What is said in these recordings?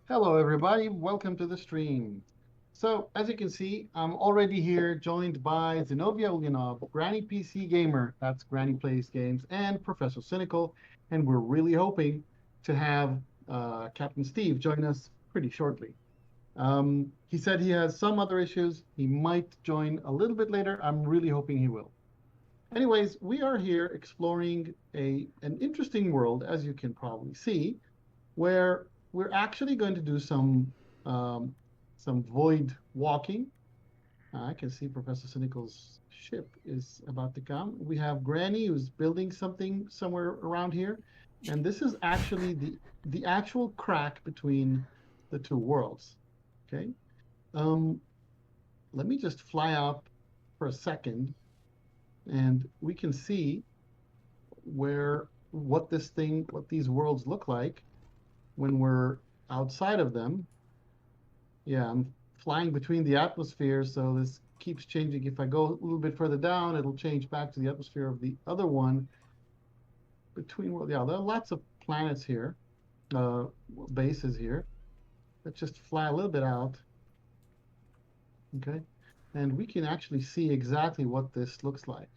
Hello, everybody. Welcome to the stream. So, as you can see, I'm already here joined by Zinoviya Ulyanov, Granny PC Gamer, that's Granny Plays Games, and Professor Cynical. And we're really hoping to have Captain Steve join us pretty shortly. He said he has some other issues. He might join a little bit later. I'm really hoping he will. Anyways, we are here exploring an interesting world, as you can probably see, where we're actually going to do um, some void walking. I can see Professor Cynical's ship is about to come. We have Granny who's building something somewhere around here, and this is actually the actual crack between the two worlds. Okay, um, let me just fly out for a second, and we can see what these worlds look like when we're outside of them. Yeah, I'm flying between the atmospheres, so this keeps changing. If I go a little bit further down, it'll change back to the atmosphere of the other one. Yeah, there are lots of planets here, uh, bases here. Let's just fly a little bit out, okay? And we can actually see exactly what this looks like.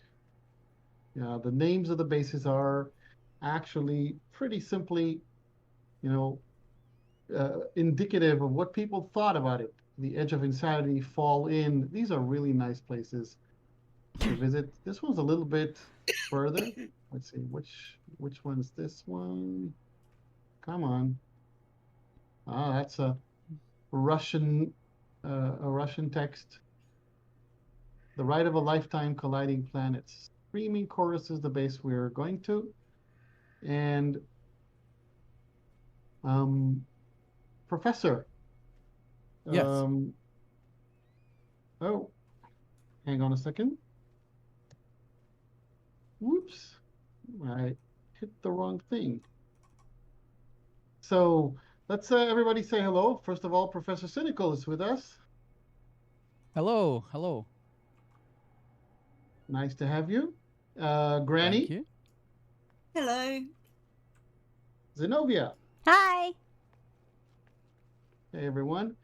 Yeah, the names of the bases are actually pretty simply, you know, indicative of what people thought about it. The Edge of Insanity, Fall In. These are really nice places to visit. This one's a little bit further. Let's see, which one's this one? Come on. Ah, that's Russian, a Russian text. The Ride of a Lifetime Colliding Planets. Screaming Chorus is the base we're going to. And um, Professor. Yes. Um, oh, hang on a second. Whoops, I hit the wrong thing. So let's everybody say hello. First of all, Professor Cynical is with us. Hello. Hello. Nice to have you. Thank Granny, you. Hello. Zenobia. Hi. Hey, everyone.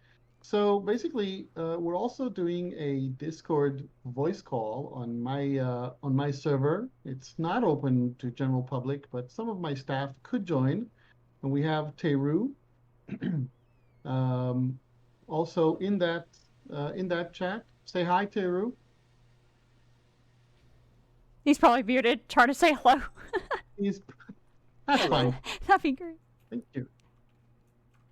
So basically, we're also doing a Discord voice call on my server. It's not open to general public, but some of my staff could join. And we have Teru um, also in that chat. Say hi, Teru. He's probably muted, trying to say hello. He's That's Hello. fine. That'd be great. Thank you.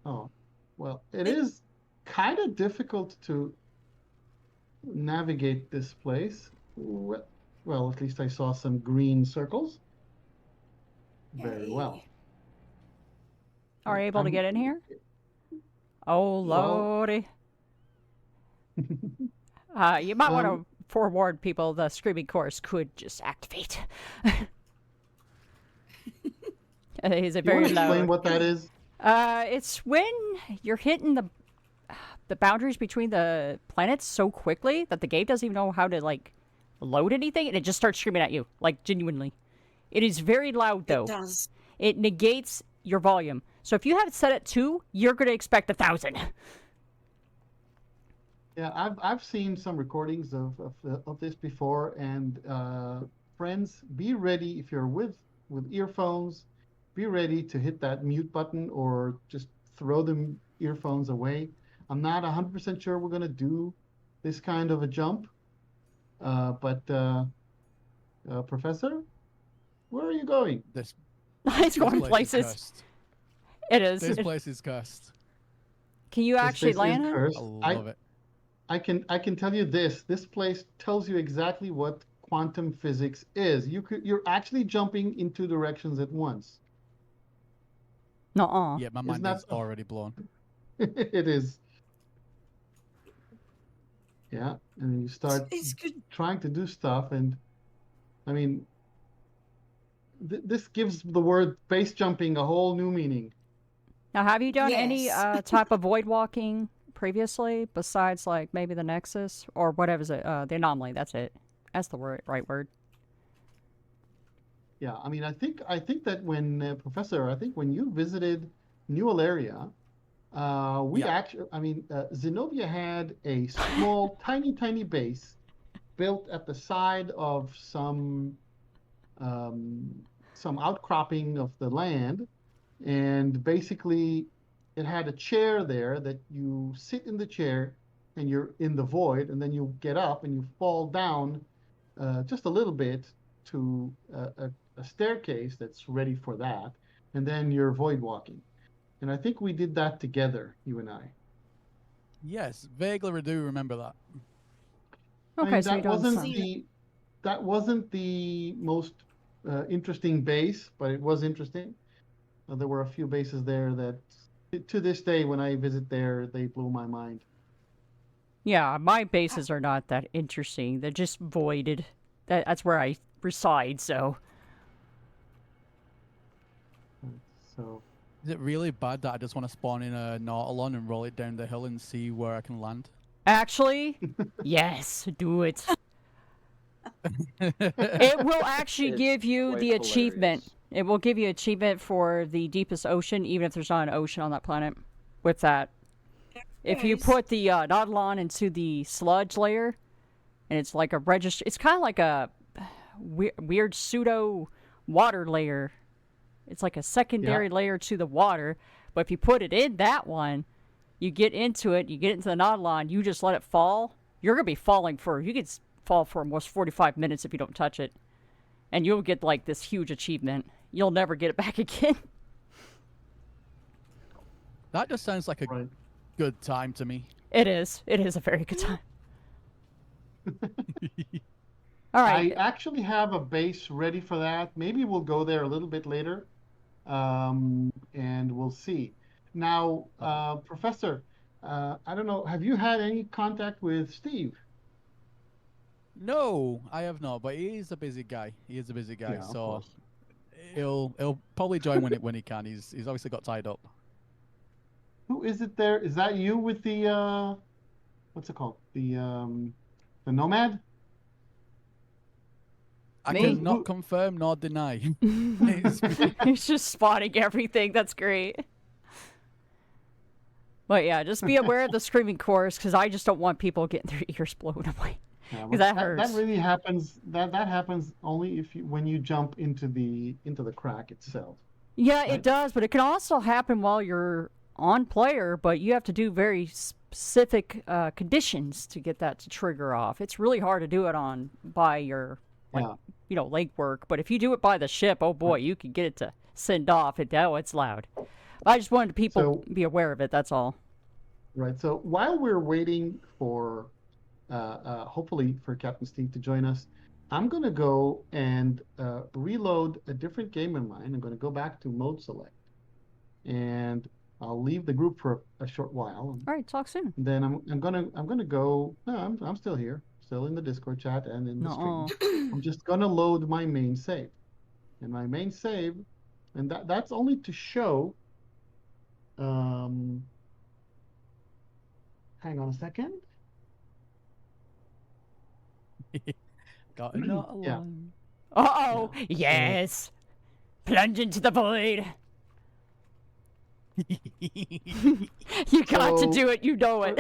Oh, well, it is kind of difficult to navigate this place. Well, at least I saw some green circles. Very well. Are you able to I'm get in here? Oh, well. lordy. You might want Um, to forewarn people the screaming chorus could just activate. Is it you want very to explain loud? what that is? It's when you're hitting the boundaries between the planets so quickly that the game doesn't even know how to like load anything, and it just starts screaming at you, like genuinely. It is very loud though. It does. It negates your volume. So if you have it set at 2, you're going to expect 1,000. Yeah, I've seen some recordings of this before, and friends, be ready if you're with earphones. Be ready to hit that mute button or just throw the earphones away. I'm not 100% sure we're going to do this kind of a jump, but Professor, where are you going? This It's this going place is places. cursed. It is. This place is cursed. Can you This actually place is land it? cursed. I love it. I can tell you this. This place tells you exactly what quantum physics is. You're actually jumping in two directions at once. Nuh-uh. Yeah, my Isn't mind that is already blown. it is. Yeah, and you start It's good. trying to do stuff, and I mean, this gives the word base jumping a whole new meaning. Now, have you done any Yes. type of void walking previously besides like maybe the Nexus or whatever is it? The anomaly. That's it. That's the right word. Yeah, I mean, I think that when Professor, I think when you visited New Aleria, We Yeah. actually, Zenobia had a small, tiny base built at the side of um, some outcropping of the land, and basically it had a chair there that you sit in the chair and you're in the void, and then you get up and you fall down just a little bit to a staircase that's ready for that, and then you're void walking. And I think we did that together, you and I. Yes, vaguely do remember that. I Okay, mean, so you're that doing wasn't some. Seen it. the most interesting base, but it was interesting. There were a few bases there that, to this day, when I visit there, they blow my mind. Yeah, my bases are not that interesting. They're just voided. That's where I reside, so. So, Is it really bad that I just want to spawn in a Nautilon and roll it down the hill and see where I can land? Actually, yes, do it. It will actually It's give you quite the achievement. hilarious. It will give you achievement for the deepest ocean, even if there's not an ocean on that planet. With that, if you Yes. put the Nautilon into the sludge layer, and it's like a register, it's kind of like a weird pseudo water layer. It's like a secondary yeah, layer to the water, but if you put it in that one, you get into it, you get into the Nautilon, you just let it fall. You're gonna be falling for you could fall for almost 45 minutes if you don't touch it, and you'll get like this huge achievement. You'll never get it back again. That just sounds like a right. good time to me. It is. It is a very good time. All I right. actually have a base ready for that. Maybe we'll go there a little bit later, and we'll see. Now, Professor, I don't know, have you had any contact with Steve? No, I have not, but he is a busy guy. He is a busy guy, Yeah, of so course. he'll probably join when he can. He's obviously got tied up. Who is it there? Is that you with the what's it called? The Nomad? I Me? can not Who- confirm nor deny. It's- He's just spotting everything. That's great. But yeah, just be aware of the screaming chorus because I just don't want people getting their ears blown away. Yeah, 'Cause but that that hurts. really happens. That happens only if you when you jump into the crack itself. Yeah, Right. it does, but it can also happen while you're on player, but you have to do very specific conditions to get that to trigger off. It's really hard to do it on by your Yeah. leg work, but if you do it by the ship, oh boy, you can get it to send off. It's loud. I just wanted people So to be aware of it. That's all. right. So while we're waiting for hopefully for Captain Steve to join us, I'm going to go and reload a different game in mine. I'm going to go back to mode select, and I'll leave the group for a short while. All right, talk soon. And then I'm gonna go. No, I'm still here, still in the Discord chat and in the No. stream. I'm just gonna load my main save, and my main save, and that's only to show. Um, hang on a second. got a not Yeah. alone. Uh-oh. Yeah. Yes. Plunge into the void. You got to So- do it. You know it.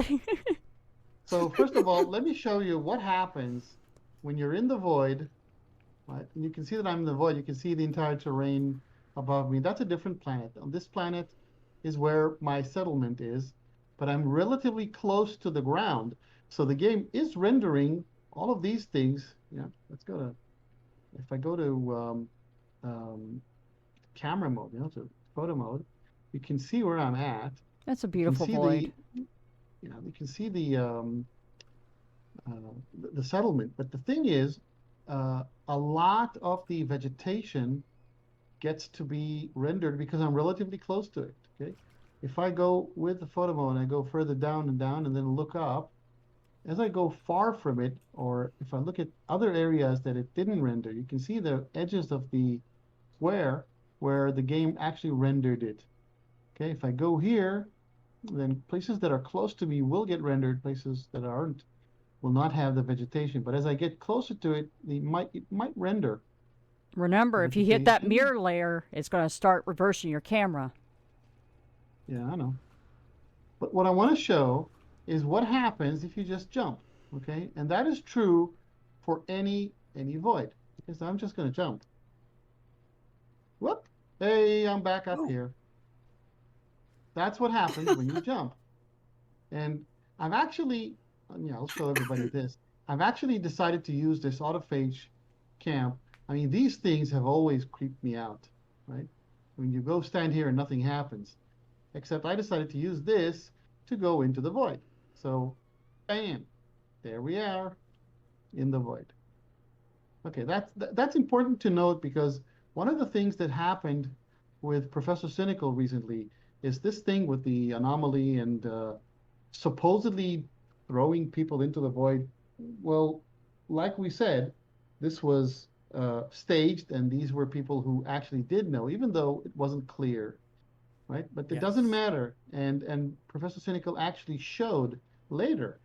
So first of all, let me show you what happens when you're in the void. Right, and you can see that I'm in the void. You can see the entire terrain above me. That's a different planet. On this planet is where my settlement is, but I'm relatively close to the ground. So the game is rendering all of these things. Yeah, let's go to, if I go to camera mode, to photo mode, you can see where I'm at. That's a You can beautiful see void. you can see the settlement. But the thing is, a lot of the vegetation gets to be rendered because I'm relatively close to it. Okay, if I go with the photo mode and I go further down and down and then look up, as I go far from it, or if I look at other areas that it didn't render, you can see the edges of the square where the game actually rendered it. Okay, if I go here, then places that are close to me will get rendered, places that aren't will not have the vegetation. But as I get closer to it, it might render. Remember, if you hit that vegetation. mirror layer, it's going to start reversing your camera. Yeah, I know. But what I want to show is what happens if you just jump, okay? And that is true for any void. Okay, so I'm just going to jump. Whoop! Hey, I'm back up Oh. here. That's what happens when you jump. And I've actually, I'll show everybody this. I've actually decided to use this autophage camp. I mean, these things have always creeped me out, right? When you go stand here and nothing happens, except I decided to use this to go into the void. So, bam, there we are in the void. Okay, that's important to note because one of the things that happened with Professor Cynical recently is this thing with the anomaly and supposedly throwing people into the void. Well, like we said, this was staged, and these were people who actually did know, even though it wasn't clear, right? But it doesn't Yes. matter. And Professor Cynical actually showed later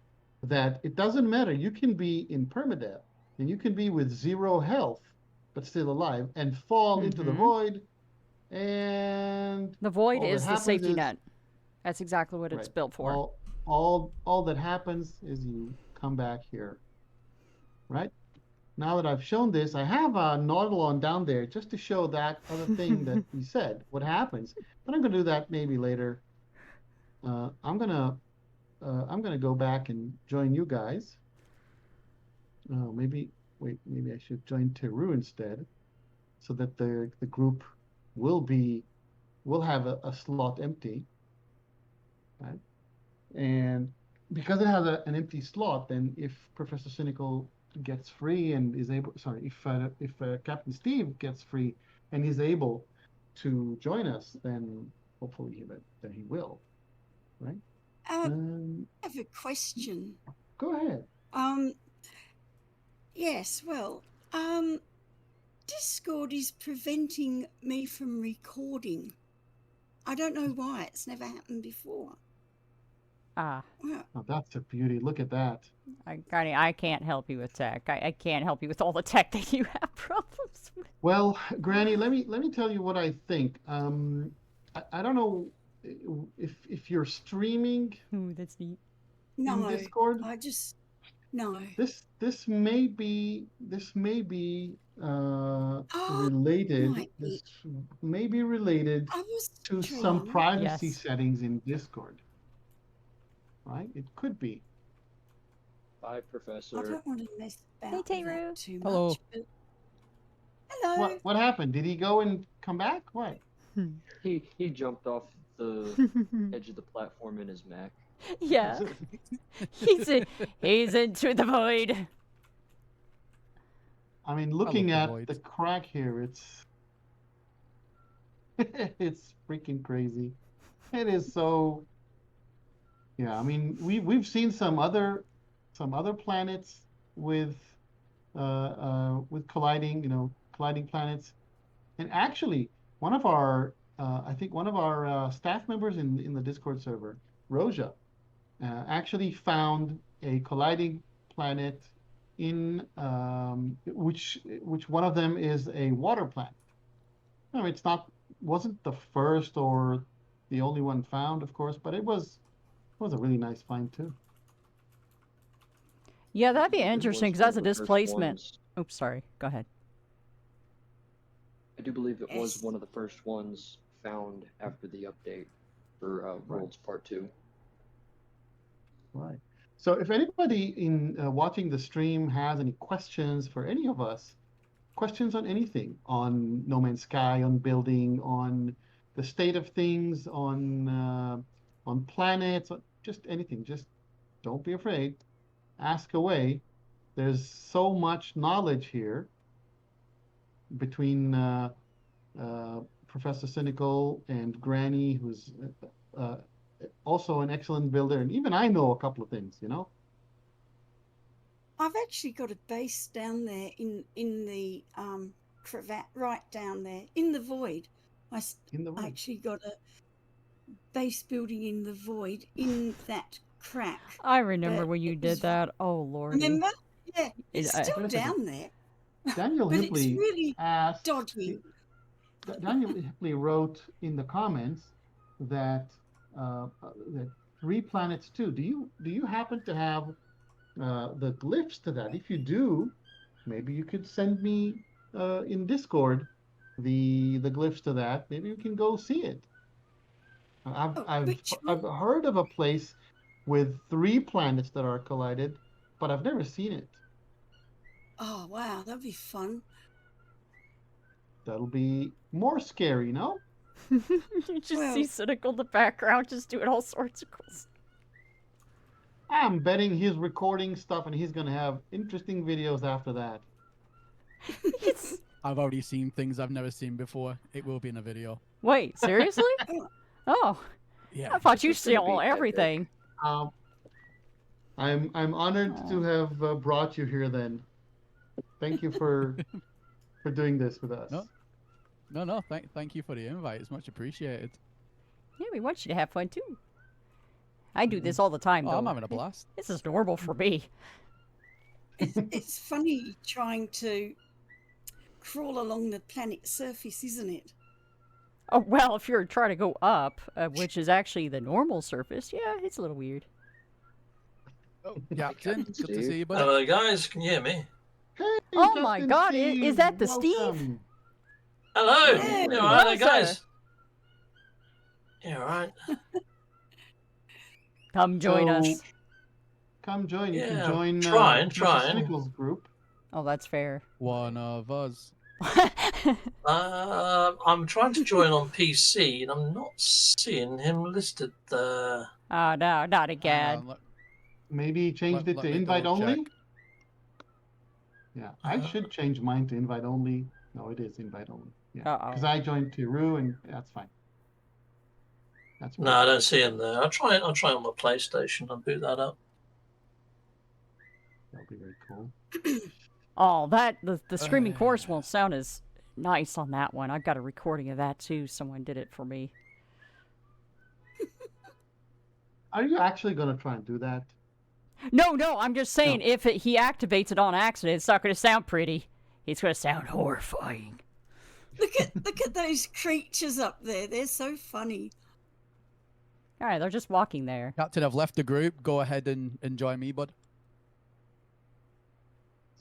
that it doesn't matter. You can be in permadeath, and you can be with 0 health, but still alive, and fall into the void, and The void all that is the happens safety is net. That's exactly what it's right. built for. All that happens is you come back here, right? Now that I've shown this, I have a Nautilon down there just to show that other thing that he said, what happens. But I'm gonna do that maybe later. I'm gonna go back and join you guys. Maybe wait, maybe I should join Teru instead, so that the group will have a slot empty, right? And because it has an empty slot, then if Professor Cynical gets free and is able, sorry, if Captain Steve gets free and is able to join us, then hopefully then he will, right? I have a question. Go ahead. Yes, well, Discord is preventing me from recording. I don't know why. It's never happened before. Ah, Well, Oh, that's a beauty. Look at that. Granny, I can't help you with tech. I can't help you with all the tech that you have problems with. Well, Granny, let me tell you what I think. I don't know if you're streaming Ooh, that's neat. in no, Discord. no. This may be related. might be. This may be related I was to some trying. privacy Yes. settings in Discord. Right? It could be. Bye, I Professor. don't want to mess about Hey, with Tayru. that too Hello. much. But... Hello. What happened? Did he go and come back? What? He jumped off the edge of the platform in his Mac. Yeah. He's into the void. I mean, looking the at void. the crack here, it's it's freaking crazy. It is so. Yeah, I mean, we've seen some other planets with colliding planets, and actually one of our I think one of our staff members in the Discord server, Roja, actually found a colliding planet in which one of them is a water planet. No, wasn't the first or the only one found, of course, but it was a really nice find too. Yeah, that'd be It interesting was because that's a one of the first displacement. ones- Oops, sorry. Go ahead. I do believe it was Yes. one of the first ones found after the update for Worlds Part 2. Right. So if anybody in watching the stream has any questions for any of us, questions on anything, on No Man's Sky, on building, on the state of things, on planets, just anything, just don't be afraid. Ask away. There's so much knowledge here between Professor Cynical and Granny, who's also an excellent builder, and even I know a couple of things, I've actually got a base down there in the cravat, right down there in the void. in the I room. actually got a base building in the void in that crack. I remember But when you it did was- that. Oh, Lord. Remember? Yeah, it's I- still Wait a second. down there. Daniel But it's Hipley really asked. dodgy. Daniel Hipley wrote in the comments that that 3 planets too. Do you happen to have the glyphs to that? If you do, maybe you could send me in Discord the glyphs to that. Maybe we can go see it. I've Oh, I've which I've one? heard of a place with 3 planets that are collided, but I've never seen it. Oh, wow, that'd be fun. That'll be more scary, no? You just Well- see Cynical in the background just doing all sorts of cool stuff. I'm betting he's recording stuff and he's gonna have interesting videos after that. It's... I've already seen things I've never seen before. It will be in a video. Wait, seriously? Oh, Yeah. I thought you It's gonna saw be epic. everything. I'm honored to have brought you here. Then, thank you for doing this with us. No. Thank you for the invite. It's much appreciated. Yeah, we want you to have fun too. I do this all the time, Oh, though. I'm having a blast. This is normal for me. It's funny trying to crawl along the planet's surface, isn't it? Oh, well, if you're trying to go up, which is actually the normal surface, yeah, it's a little weird. Oh, Captain, good to Steve. see you, buddy. Hello, guys. Can you hear me? Hey, Oh my Captain God, Steve, is that the Steve? welcome. Hello. Yeah, You all right there, hello, guys? sir. You all right? Come join So, us. Come join. You Yeah, can join trying. Mr. Cynical's group. Oh, that's fair. One of us. I'm trying to join on PC, and I'm not seeing him listed there. Oh, no, not Hang again. on, Maybe he changed it let to me invite double only. check. Yeah, I should change mine to invite only. No, it is invite only. Yeah, Uh-oh. because I joined Tiru, and that's fine. That's No, I don't see him there. I'll try on my PlayStation. I'll boot that up. That'll be very cool. Oh, the screaming chorus won't sound as nice on that one. I've got a recording of that too. Someone did it for me. Are you actually going to try and do that? No, I'm just saying if he activates it on accident, it's not going to sound pretty. It's going to sound horrifying. Look at those creatures up there. They're so funny. All right, they're just walking there. Captain, I've left the group. Go ahead and enjoy me, bud.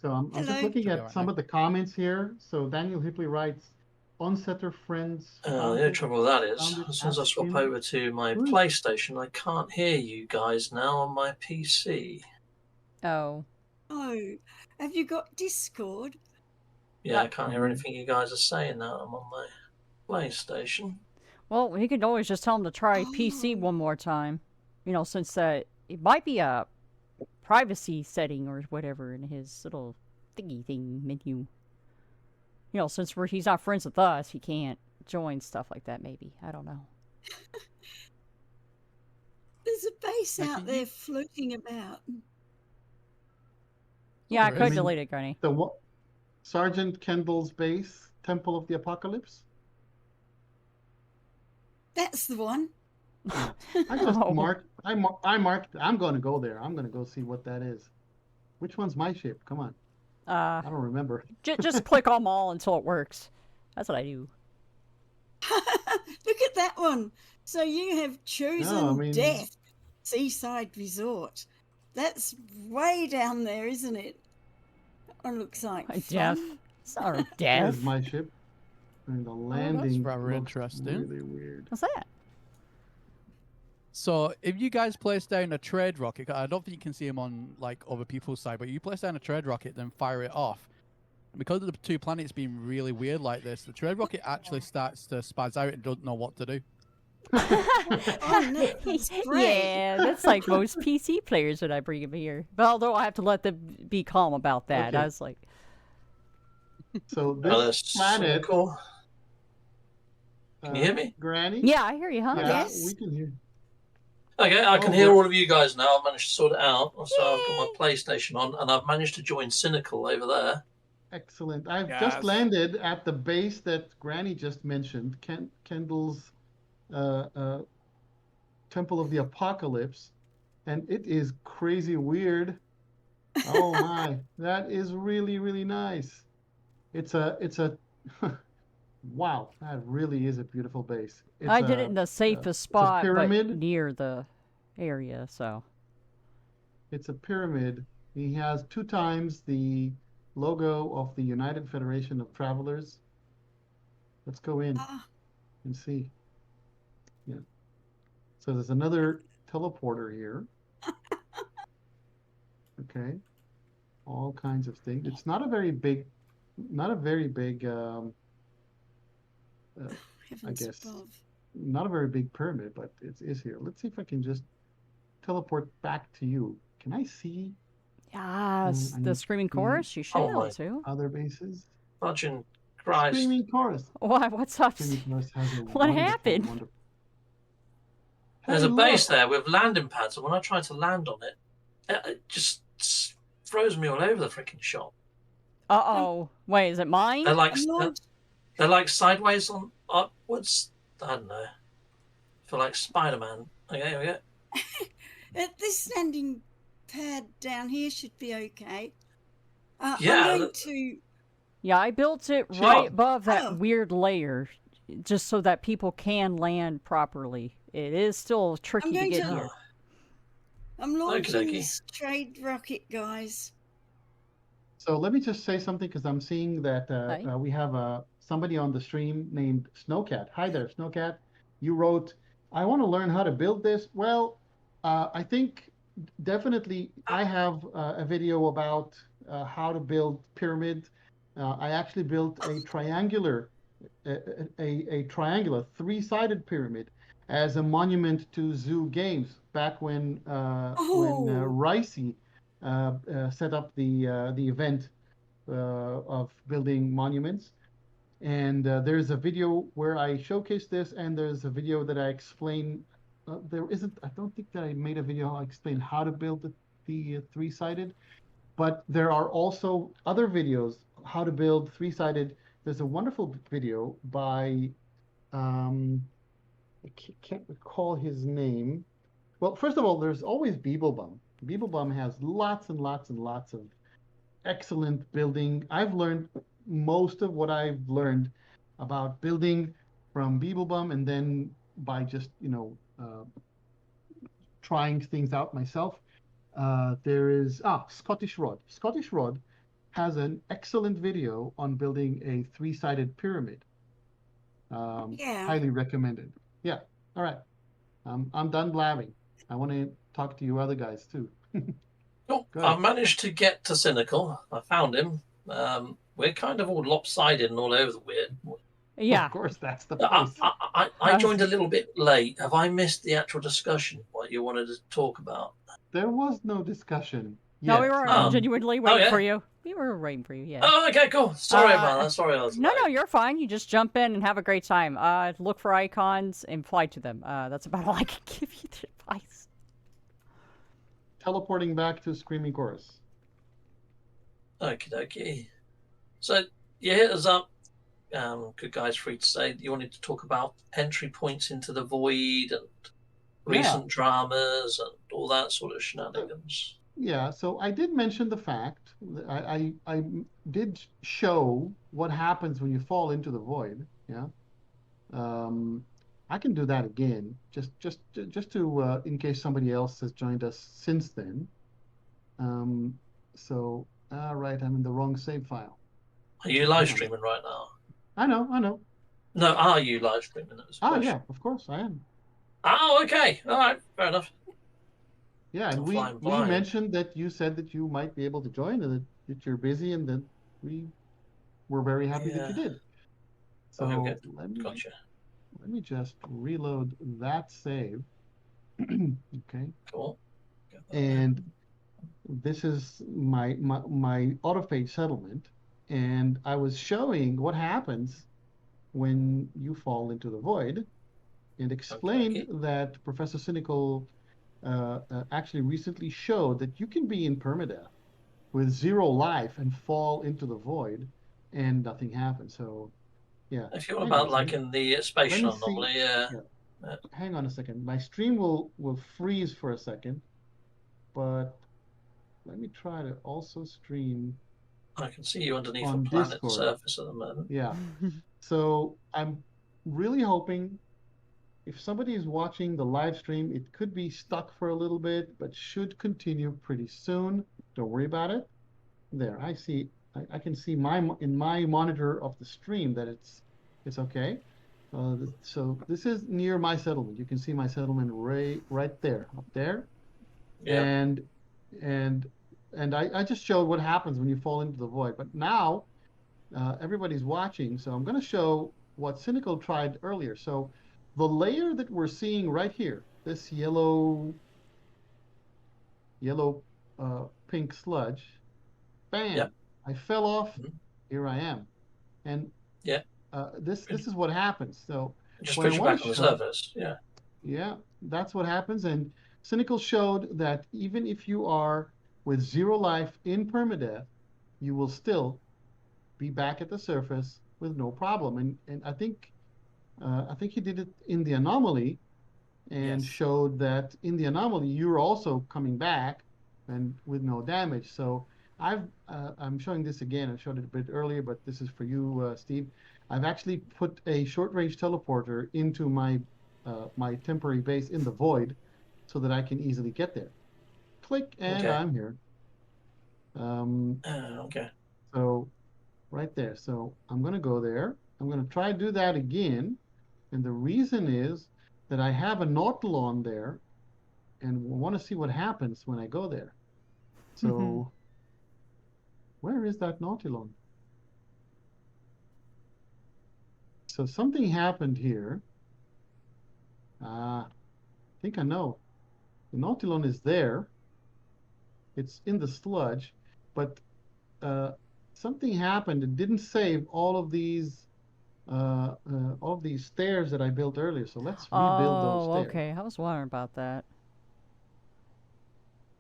So I'm just Hello. looking Should be at alright some now. of the comments here. So Daniel Hipley writes, "Onsetter friends." The found only it- trouble with that is, found it as soon as I swap in over to my group. PlayStation, I can't hear you guys now on my PC. Oh, Oh, have you got Discord? Yeah, I can't hear anything you guys are saying now. I'm on my PlayStation. well, he could always just tell him to try PC Oh. one more time. You know, since it might be a privacy setting or whatever in his little thingy thing menu. You know, since he's not friends with us, he can't join stuff like that. Maybe, I don't know. There's a base Thank out you. there floating about. Yeah, I there could is. delete it, Granny. The what? Sergeant Kendall's base, Temple of the Apocalypse. That's the one. I just Oh. marked. I marked. I'm going to go there. I'm going to go see what that is. Which one's my ship? Come on. I don't remember. Just click on them all until it works. That's what I do. Look at that one. So you have chosen mean- death, Seaside Resort. That's way down there, isn't it? It looks like Death. fun. It's not a death. There's my ship. And the landing rather looks interesting. really weird. What's that? So, if you guys place down a trade rocket, I don't think you can see them on like other people's side, but you place down a trade rocket, then fire it off. Because of the 2 planets being really weird like this, the trade rocket actually starts to spaz out and doesn't know what to do. Oh, no, that's great. Yeah, that's like most PC players when I bring them here. But although I have to let them be calm about that, Okay. I was like, So Oh, this that's planet. cool. Can you hear me? Granny? yeah, I hear you, huh? Yeah, Yes. we can hear. Okay, I can Oh, hear we're- all of you guys now. I've managed to sort it out. So I've got my PlayStation on, and I've managed to join Cynical over there. Excellent. I've Yes. just landed at the base that Granny just mentioned, Kendall's Temple of the Apocalypse, and it is crazy weird. Oh my, that is really, really nice. It's a wow, that really is a beautiful base. It's I did a- it in the safest it's a spot, but pyramid. near the, area, so. It's a pyramid. He has 2 times the logo of the United Federation of Travelers. Let's go in Ah, and see. Yeah. So there's another teleporter here. Okay. All kinds of things. It's not a very big, I heavens guess, above. not a very big pyramid, but it is here. Let's see if I can just teleport back to you. Can I see Yes, I the Screaming see Chorus, you should Oh be able my- to. other bases? Fudging Christ. Screaming Chorus. What's up? Screaming Chorus has a What happened? wonderful. There's Hey, a base look! there with landing pads, and when I try to land on it, it just throws me all over the freaking shop. Uh-oh. Wait, is it mine? They're like I'm not- they're like sideways on upwards. I don't know. For like Spider-Man. Okay, here we go. This landing pad down here should be okay. Yeah, I'm going to. Yeah, I built it Sure. right above that Oh. weird layer, just so that people can land properly. It is still tricky to going get to- here. I'm launching Okey-dokey. this trade rocket, guys. So let me just say something because I'm seeing that Hi. we have somebody on the stream named Snowcat. Hi there, Snowcat. You wrote, I want to learn how to build this. Well, I think definitely I have a video about how to build pyramids. I actually built a triangular, a triangular 3-sided pyramid as a monument to Zoo Games back when Oh. Ricey set up the event of building monuments. And there's a video where I showcase this, and there's a video that I explain. There isn't, I don't think that I made a video I explain how to build the 3-sided, but there are also other videos how to build 3-sided. There's a wonderful video by, I can't recall his name. Well, first of all, there's always Beeblebum. Beeblebum has lots and lots and lots of excellent building. I've learned most of what I've learned about building from Beeblebum, and then by just trying things out myself. There is Scottish Rod. Scottish Rod has an excellent video on building a 3-sided pyramid. Yeah. Highly recommended. Yeah. All right. I'm done blabbing. I want to talk to you other guys too. Oh, Go ahead. I managed to get to Cynical. I found him. We're kind of all lopsided and all over the weird. Yeah. Of course, that's the I, place. I joined a little bit late. Have I missed the actual discussion? What you wanted to talk about? There was no discussion. No, we yet. were Oh. genuinely waiting yeah. for you. We were waiting for you, yeah. Oh, okay, cool. Sorry Uh, about that. Sorry, I was No, late. no, you're fine. You just jump in and have a great time. Look for icons and fly to them. That's about all I can give you the advice. Teleporting back to Screaming Chorus. Okie dokie. So you hit us up. Good guys, free to say you wanted to talk about entry points into the void and recent dramas and all that sort of shenanigans. Yeah, so I did mention the fact. I did show what happens when you fall into the void. Yeah. I can do that again, just to in case somebody else has joined us since then. So all right, I'm in the wrong save file. Are you live streaming right now? I know. No, are you live streaming? That was the question. Yeah, of course I am. Oh, okay. All right, fair enough. Yeah, and I'm we flying blind. mentioned that you said that you might be able to join, and that you're busy, and that we were very happy that you Yeah. did. So Okay. let me Gotcha. just reload that save. Okay, Cool. and this is my autophage settlement, and I was showing what happens when you fall into the void, and explained Okay. that Professor Cynical actually recently showed that you can be in permadeath with 0 life and fall into the void and nothing happens. So yeah, If you're hang about on a like second. in the space Let me anomaly, see. yeah. Hang on a second. My stream will freeze for a second, but let me try to also stream. I can see you underneath On a planet Discord. surface at the moment. Yeah. So I'm really hoping if somebody is watching the live stream, it could be stuck for a little bit, but should continue pretty soon. Don't worry about it. There, I see. I can see in my monitor of the stream that it's okay. So this is near my settlement. You can see my settlement right there, up there. Yeah. And I just showed what happens when you fall into the void. But now everybody's watching, so I'm going to show what Cynical tried earlier. So the layer that we're seeing right here, this yellow pink sludge, bam! Yeah. I fell off. Here I am, and this is what happens. So Just what I push you wanna back on the show- surface. Yeah. Yeah, that's what happens. And Cynical showed that even if you are with 0 life in permadeath, you will still be back at the surface with no problem. And I think he did it in the anomaly and Yes. showed that in the anomaly you're also coming back and with no damage. So I'm showing this again. I showed it a bit earlier, but this is for you, Steve. I've actually put a short-range teleporter into my my temporary base in the void so that I can easily get there. Click, and Okay. I'm here. Okay. So right there. So I'm going to go there. I'm going to try to do that again. And the reason is that I have a Nautilon there and want to see what happens when I go there. So where is that Nautilon? So something happened here. I think I know. The Nautilon is there. It's in the sludge, but something happened. It didn't save all of these stairs that I built earlier. So let's rebuild those Oh, stairs. okay. I was wondering about that.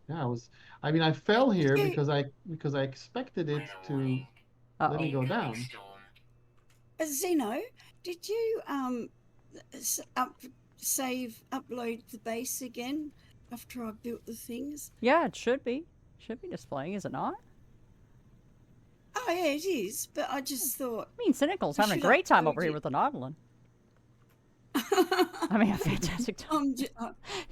Yeah, I fell here because I expected it to let me go down. Zeno, did you upload the base again after I built the things? Yeah, it should be. Should be displaying, is it not? Oh yeah, it is. But I just thought. I mean, Cynical's You having a should great time upload over here it. with the Nautilon. I mean, a fantastic time.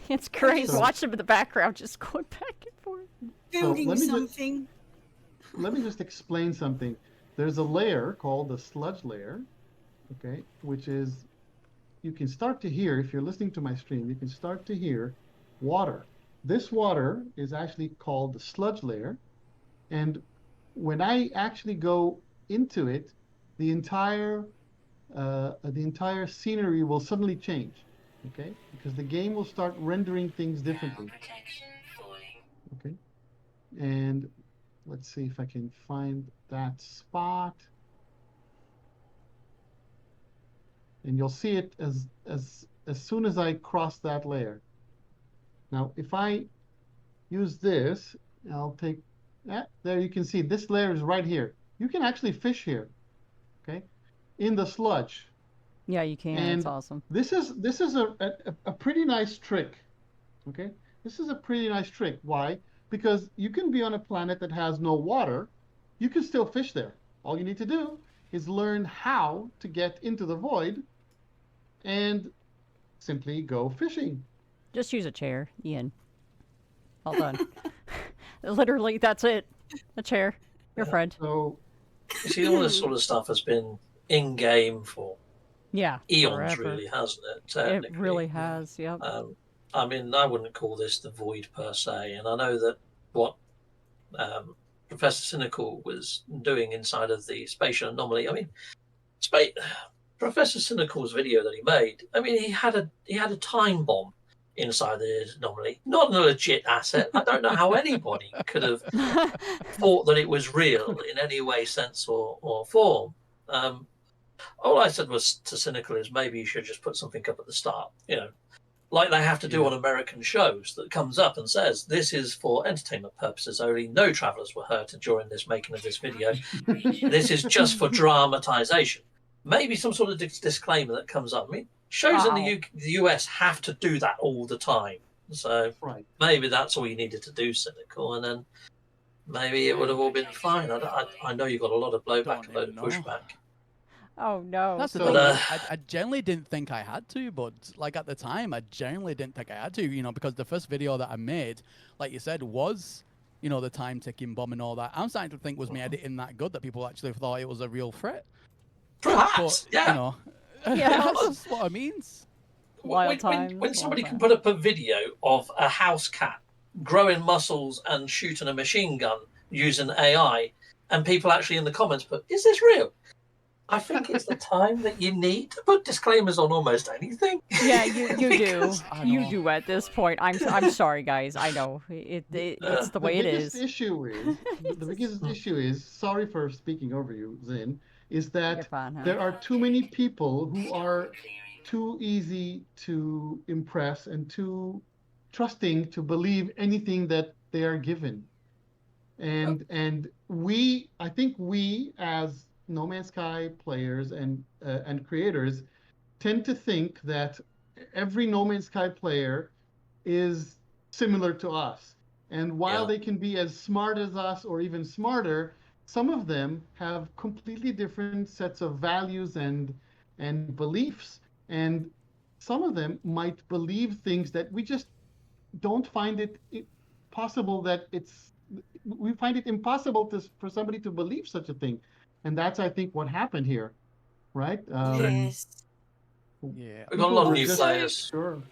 It's great So- watching him in the background just going back and forth. building let me something. Let me just explain something. There's a layer called the sludge layer, okay, which is, you can start to hear, if you're listening to my stream, you can start to hear water. This water is actually called the sludge layer, and when I actually go into it, the entire scenery will suddenly change, okay, because the game will start rendering things differently. Okay, and let's see if I can find that spot. And you'll see it as soon as I cross that layer. Now, if I use this, I'll take that. There you can see this layer is right here. You can actually fish here, okay, in the sludge. Yeah, you can. It's And awesome. This is a pretty nice trick, okay? This is a pretty nice trick. Why? Because you can be on a planet that has no water. You can still fish there. All you need to do is learn how to get into the void and simply go fishing. Just use a chair, Ian. All done. Literally, that's it. A chair. Your friend. So You see, all this sort of stuff has been in game for Yeah. eons, forever. really, hasn't it? It Technically. really has, yep. I mean, I wouldn't call this the void per se, and I know that what Professor Cynical was doing inside of the spatial anomaly. I mean, Professor Cynical's video that he made. I mean, he had a time bomb inside the anomaly, not a legit asset. I don't know how anybody could have thought that it was real in any way, sense, or form. All I said was to Cynical is maybe you should just put something up at the start, like they have to do on American shows, that comes up and says, this is for entertainment purposes only. No travellers were hurt during this making of this video. This is just for dramatization. Maybe some sort of disclaimer that comes up. I mean, shows in the US have to do that all the time. So right. maybe that's all you needed to do, Cynical, and then maybe it would have all been fine. I know you got a lot of blowback, a lot of pushback. Oh no. That's the So- thing. But, I generally didn't think I had to, but like at the time, I generally didn't think I had to. Because the first video that I made, like you said, was the time ticking bomb and all that. I'm starting to think was me editing that good that people actually thought it was a real threat. Perhaps, But yeah. Yeah. that's just what it means. Wild times, when wild somebody can times. put up a video of a house cat growing muscles and shooting a machine gun using AI, and people actually in the comments put, "Is this real?" I think it's the time that you need to put disclaimers on almost anything. Yeah, you do. Because- I You know. do at this point. I'm sorry, guys. I know it's the way it is. The biggest issue is, sorry for speaking over you, Zin, is You're that fine, huh? there are too many people who are too easy to impress and too trusting to believe anything that they are given. And I think we as No Man's Sky players and creators tend to think that every No Man's Sky player is similar to us. And while Yeah. they can be as smart as us or even smarter, some of them have completely different sets of values and beliefs. And some of them might believe things that we just don't find it possible that we find it impossible for somebody to believe such a thing. And that's, I think, what happened here, right? Yes. Yeah. We've got a lot of People new were just- players. Sure.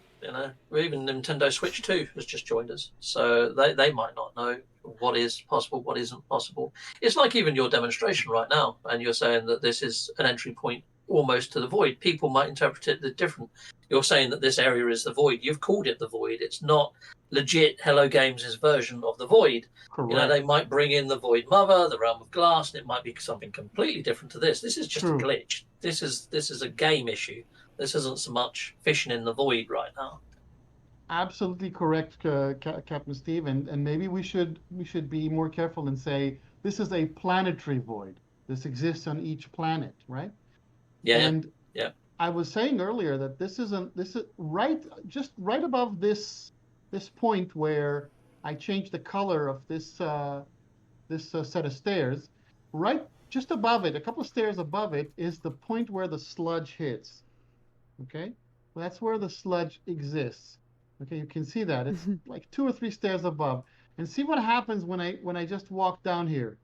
Even Nintendo Switch 2 has just joined us, so they might not know what is possible, what isn't possible. It's like even your demonstration right now, and you're saying that this is an entry point almost to the void. People might interpret it different. You're saying that this area is the void. You've called it the void. It's not legit Hello Games' version of the void. Correct. They might bring in the Void Mother, the Realm of Glass, and it might be something completely different to this. This is just True. a glitch. This is a game issue. This isn't so much fishing in the void right now. Absolutely correct, Captain Steve, and maybe we should be more careful and say this is a planetary void. This exists on each planet, right? Yeah. And yeah. I was saying earlier that this is right above this point where I changed the color of this set of stairs. Right just above it, a couple of stairs above it, is the point where the sludge hits. Okay, well, that's where the sludge exists. Okay, you can see that it's like 2 or 3 stairs above, and see what happens when I just walk down here.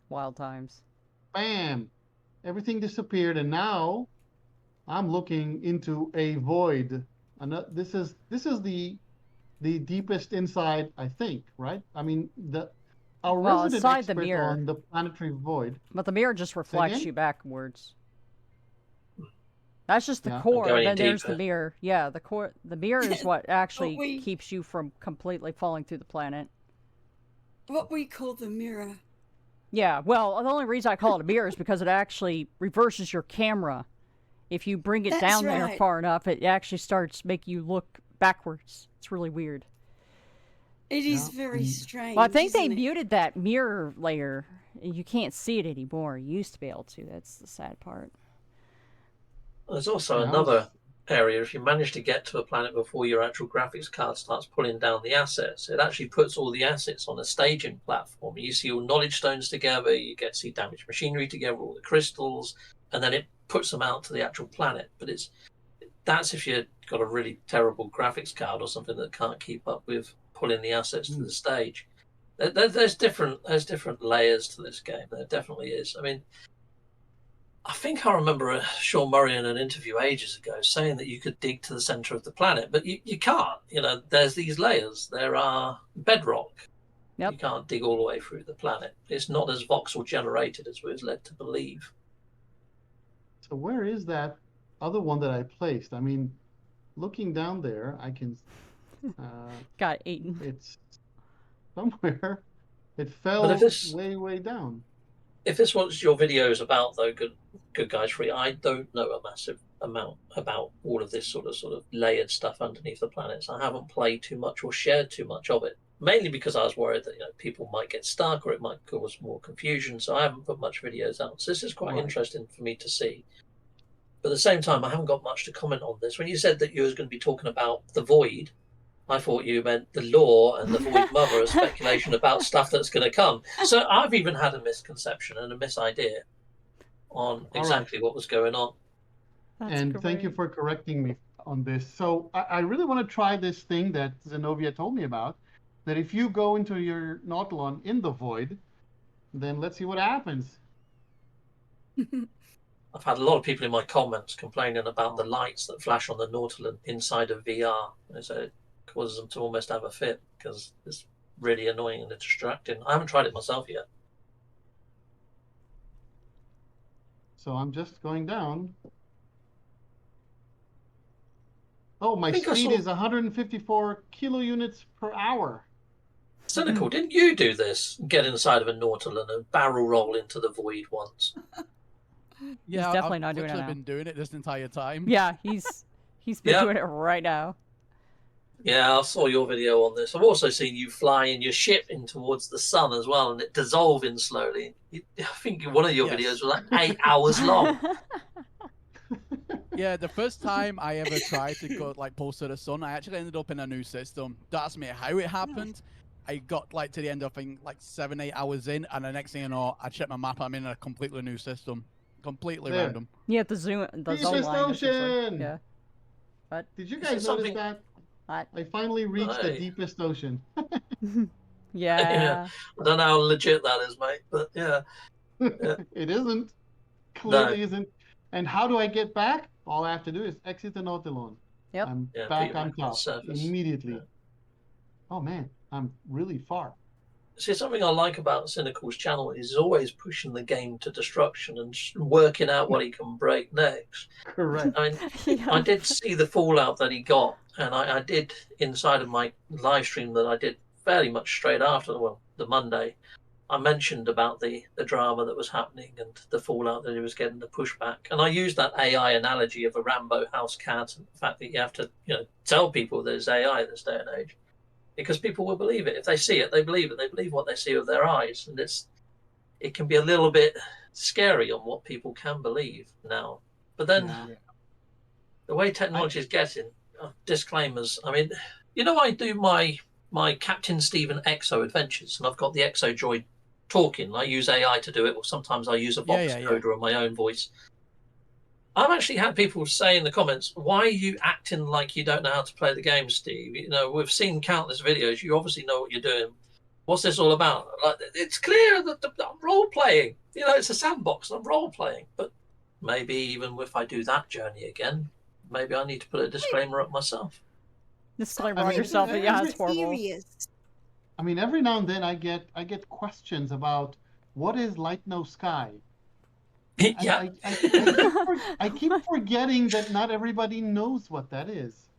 Wild times. Bam, everything disappeared, and now I'm looking into a void. And this is the deepest inside, I think, right? I mean, our Well, resident inside the expert mirror. on the planetary void. But the mirror just reflects again? you backwards. That's just the Yeah. core. Going Then there's the deeper. mirror. Yeah, the core. The mirror is what actually we- keeps you from completely falling through the planet. What we call the mirror. Yeah. Well, the only reason I call it a mirror is because it actually reverses your camera. If you bring it That's down there right. far enough, it actually starts making you look backwards. It's really weird. It is Yeah. very strange. Well, I think they isn't it? muted that mirror layer. You can't see it anymore. You used to be able to. That's the sad part. There's also Yeah, another area. If you manage to get to a planet before your actual graphics card starts pulling down the assets, it actually puts all the assets on a staging platform. You see all knowledge stones together, you get to see damaged machinery together, all the crystals, and then it puts them out to the actual planet. But that's if you've got a really terrible graphics card or something that can't keep up with pulling the assets to the stage. There's different layers to this game. There definitely is. I mean, I think I remember Sean Murray in an interview ages ago saying that you could dig to the center of the planet, but you can't. There's these layers. There are bedrock. Yep. You can't dig all the way through the planet. It's not as voxel generated as we was led to believe. So where is that other one that I placed? I mean, looking down there, I can. Got eaten. It's somewhere. It But fell if it's- way down. If this was your video is about, though, good guys free, I don't know a massive amount about all of this sort of layered stuff underneath the planets. I haven't played too much or shared too much of it, mainly because I was worried that people might get stuck or it might cause more confusion. So I haven't put much videos out. So this is quite Right. interesting for me to see. But at the same time, I haven't got much to comment on this. When you said that you was going to be talking about the void, I thought you meant the law and the Void Mother as speculation about stuff that's going to come. So I've even had a misconception and a misidea on exactly what was going on. That's And thank you great. for correcting me on this. So I really want to try this thing that Zenobia told me about, that if you go into your Nautilon in the void, then let's see what happens. I've had a lot of people in my comments complaining about the lights that flash on the Nautilus inside of VR. So it causes them to almost have a fit because it's really annoying and distracting. I haven't tried it myself yet. So I'm just going down. Oh, my I think I speed saw- is 154 kilo units per hour. Cynical, didn't you do this? Get inside of a Nautilus and barrel roll into the void once. Yeah, definitely I've not doing it literally now. been doing it this entire time. Yeah, he's been Yeah. doing it right now. Yeah, I saw your video on this. I've also seen you fly in your ship in towards the sun as well, and it dissolving slowly. I think one of your Yes. videos was like 8 hours long. Yeah, the first time I ever tried to go like post to the sun, I actually ended up in a new system. Don't ask me how it happened. I got like to the end of I think like 7-8 hours in, and the next thing you know, I checked my map. I'm in a completely new system, completely There. random. Yeah, the zone Deepest line. It's just like, ocean! yeah. Did you Is guys it notice something- that? What? I finally reached the Aye. deepest ocean. Yeah. I don't know how legit that is, mate, but yeah. It isn't. Clearly isn't. And how do I get back? All I have to do is exit the Nautilon. Yep. I'm Yeah, back put on you back on the top surface. immediately. Yeah. Oh man, I'm really far. See, something I like about Cynical's channel is he's always pushing the game to destruction and working out what he can break next. Correct. I mean, Yeah. I did see the fallout that he got, and I did inside of my live stream that I did fairly much straight after, well, the Monday. I mentioned about the drama that was happening and the fallout that he was getting, the pushback, and I used that AI analogy of a Rambo house cat and the fact that you have to, tell people there's AI in this day and age, because people will believe it if they see it. They believe it. They believe what they see with their eyes, and it can be a little bit scary on what people can believe now. But then Yeah. the way technology is getting, disclaimers. I mean, I do my Captain Stephen Exo adventures, and I've got the Exo droid talking. I use AI to do it, or sometimes I use a vox coder on my own voice. I've actually had people say in the comments, "Why are you acting like you don't know how to play the game, Steve? We've seen countless videos. You obviously know what you're doing. What's this all about?" Like, it's clear that I'm role playing. It's a sandbox, and I'm role playing. But maybe even if I do that journey again, maybe I need to put a disclaimer up myself. Disclaimer I on mean, yourself. it's Yeah, it's horrible. Serious. I mean, every now and then I get questions about what is light no sky. Yeah. I keep forgetting that not everybody knows what that is.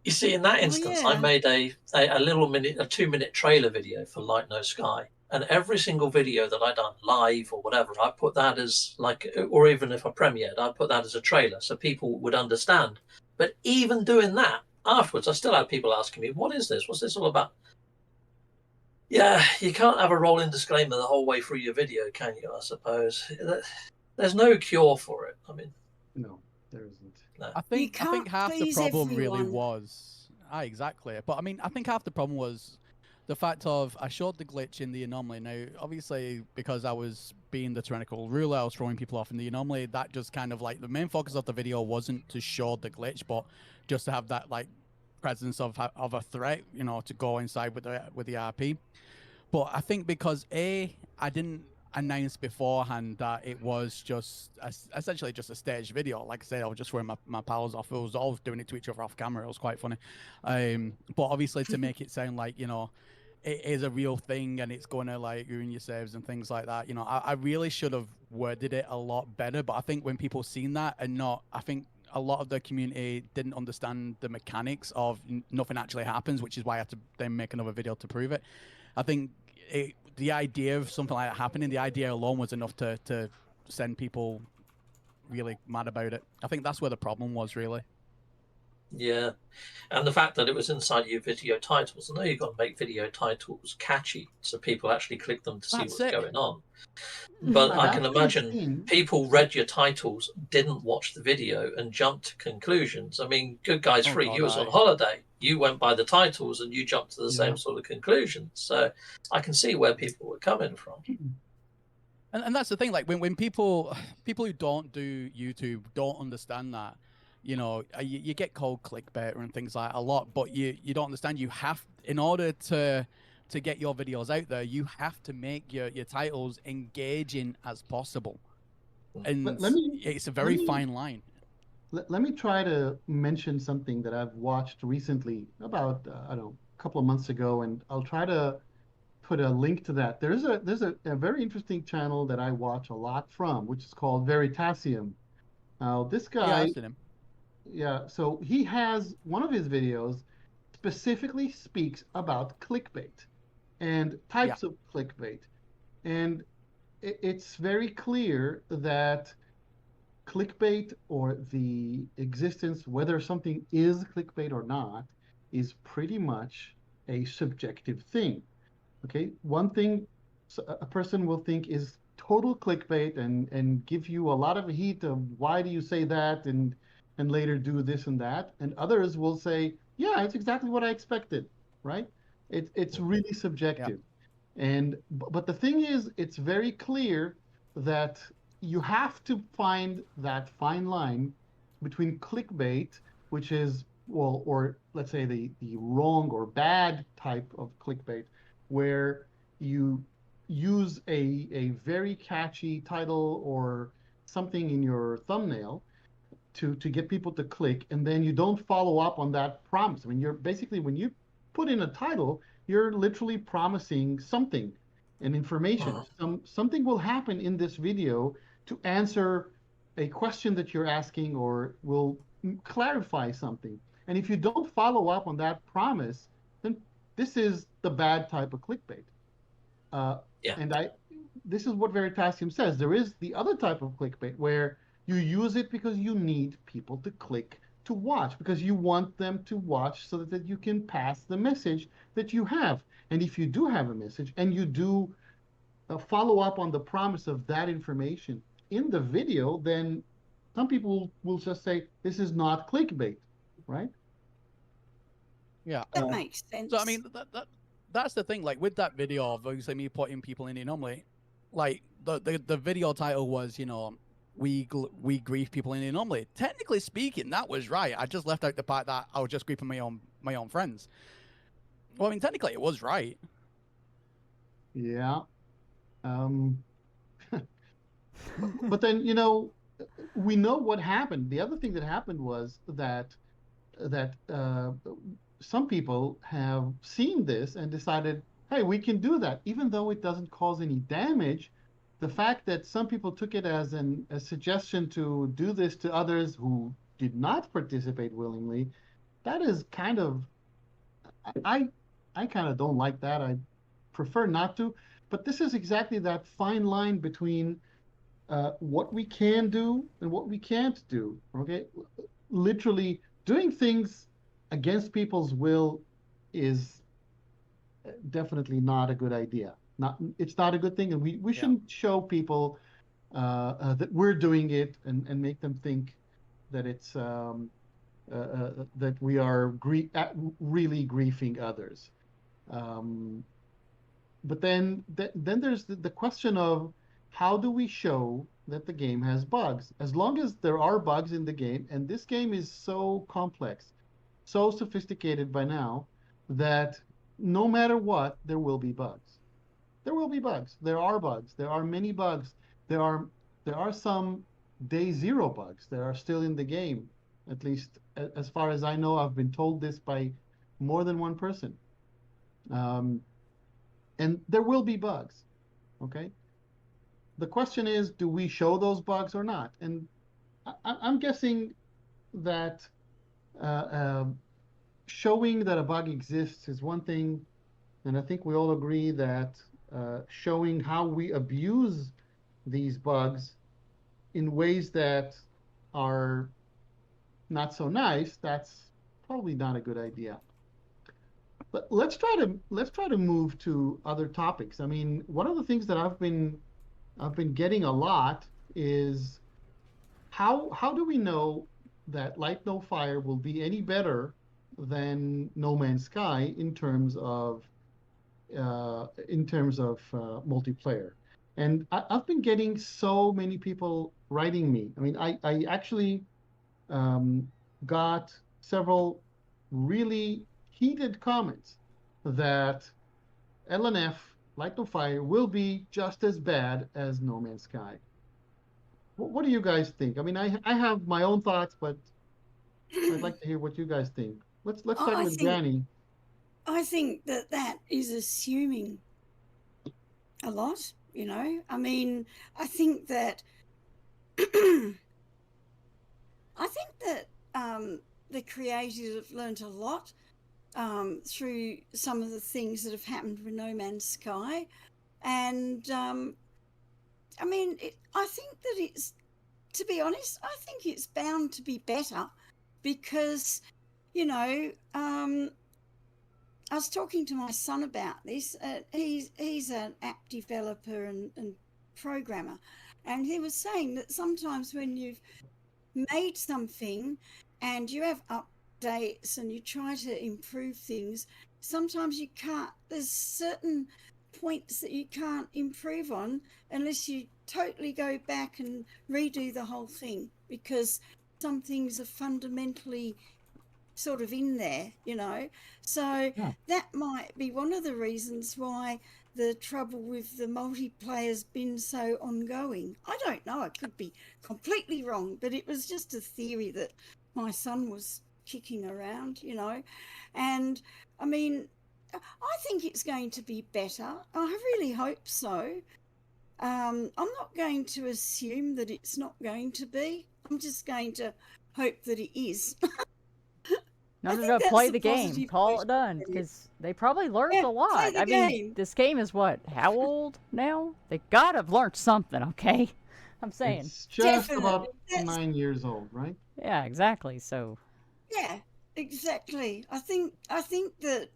You see, in that instance, I yeah. made a 2-minute trailer video for Light No Sky, and every single video that I done live or whatever, I put that as or even if I premiered, I put that as a trailer so people would understand. But even doing that afterwards, I still had people asking me, "What is this? What's this all about?" Yeah, you can't have a rolling disclaimer the whole way through your video, can you? I suppose there's no cure for it. I mean, No, there isn't. I think can't half the please problem really everyone. was exactly. But I mean, I think half the problem was the fact of I showed the glitch in the anomaly. Now, obviously, because I was being the tyrannical ruler, I was throwing people off in the anomaly. That just kind of like the main focus of the video wasn't to show the glitch, but just to have that like presence of a threat, to go inside with the RP. But I think because I didn't announce beforehand that it was just essentially just a staged video. Like I said, I was just throwing my pals off. It was all doing it to each other off camera. It was quite funny. But obviously to make it sound like, it is a real thing and it's going to like ruin your saves and things like that. I really should have worded it a lot better. But I think when people seen that I think a lot of the community didn't understand the mechanics of nothing actually happens, which is why I had to then make another video to prove it. I think the idea of something like that happening, the idea alone was enough to send people really mad about it. I think that's where the problem was, really. yeah. And the fact that it was inside your video titles. I know you've got to make video titles catchy so people actually click them to see That's what's it. going on. But I've I can actually imagine seen- people read your titles, didn't watch the video, and jumped to conclusions. I mean, Good Guys Oh, Free, God, you was on aye. holiday. You went by the titles and you jumped to the Yeah. same sort of conclusions. So I can see where people were coming from. And that's the thing. Like when people who don't do YouTube don't understand that. You know, you get called clickbait and things like that a lot, but you don't understand. You have, in order to get your videos out there, you have to make your titles engaging as possible, and Let me it's a let very me fine line. let me try to mention something that I've watched recently, about I don't know, a couple of months ago, and I'll try to put a link to that. There's a very interesting channel that I watch a lot from, which is called Veritasium. Now, this Yeah, I've guy, seen him. yeah, so he has one of his videos specifically speaks about clickbait and Yeah, types of clickbait. And it's very clear that clickbait, or the existence, whether something is clickbait or not, is pretty much a subjective thing. Okay, one thing a person will think is total clickbait, and give you a lot of heat of why do you say that, and later do this and that, and others will say, yeah, it's exactly what I expected, right? It's really yeah, subjective. And but the thing is, it's very clear that you have to find that fine line between clickbait, which is, well, or let's say the wrong or bad type of clickbait, where you use a very catchy title or something in your thumbnail to get people to click, and then you don't follow up on that promise. I mean, you're basically, when you put in a title, you're literally promising something, and information. Mhm. Something will happen in this video to answer a question that you're asking, or will clarify something. And if you don't follow up on that promise, then this is the bad type of clickbait. Uh, Yeah. and this is what Veritasium says. There is the other type of clickbait, where you use it because you need people to click to watch, because you want them to watch so that you can pass the message that you have. And if you do have a message, and you do follow up on the promise of that information in the video, then some people will just say, this is not clickbait, right? yeah. That Uh, makes So I sense. mean that's the thing. Like with that video of obviously me putting people in anomaly, like the video title was, you know, we grief people in anomaly. Technically speaking, that was right. I just left out the part that I was just griefing my own friends. Well, I mean, technically it was right. yeah. Um, but then, we know what happened. The other thing that happened was that some people have seen this and decided, hey, we can do that, even though it doesn't cause any damage. The fact that some people took it as a suggestion to do this to others who did not participate willingly, that is kind of, I I kind of don't like that. I prefer not to. But this is exactly that fine line between what we can do and what we can't do. Okay, literally doing things against people's will is definitely not a good idea. Not It's not a good thing, and we Yeah. shouldn't show people that we're doing it, and make them think that it's that we are really griefing others. Um, but then there's the question of, how do we show that the game has bugs? As long as there are bugs in the game, and this game is so complex, so sophisticated by now, that no matter what, there will be bugs. There will be bugs. There are bugs. There are many bugs. There are there are some day zero bugs that are still in the game. At least as far as I know, I've been told this by more than one person. Um, and there will be bugs. Okay. The question is, do we show those bugs or not? And I'm guessing that uh, uh, showing that a bug exists is one thing, and I think we all agree that showing how we abuse these bugs in ways that are not so nice, that's probably not a good idea. But let's try to move to other topics. I mean, one of the things that I've been getting a lot is, how do we know that Light No Fire will be any better than No Man's Sky in terms of multiplayer? And I've been getting so many people writing me. I mean, I actually um, got several really heated comments that LNF, Light No Fire, will be just as bad as No Man's Sky. What do you guys think? I mean, I have my own thoughts, but I'd like to hear what you guys think. Let's start I with think Granny. I think that that is assuming a lot. You know, I mean, I think that I think that the creators have learnt a lot through some of the things that have happened with No Man's Sky, and I mean, I think that it's, to be honest, I think it's bound to be better because, you know, I was talking to my son about this. He's an app developer and programmer, and he was saying that sometimes when you've made something and you have updates and you try to improve things, sometimes you can't. There's certain points that you can't improve on unless you totally go back and redo the whole thing, because some things are fundamentally sort of in there, you know. So Yeah. that might be one of the reasons why the trouble with the multiplayer's been so ongoing. I don't know, I could be completely wrong, but it was just a theory that my son was kicking around, you know. And I mean, I think it's going to be better. I really hope so. I'm not going to assume that it's not going to be. I'm just going to hope that it is. No, I no, think no. that's Play the the game. positive Call way it to done. look at it. Because they probably learned Yeah, a lot. play the I mean, game. this game is what? How old now? They gotta have learned something, okay? I'm saying. It's just Definitely. about That's 9 years old, right? Yeah, exactly. So, yeah, exactly. I think that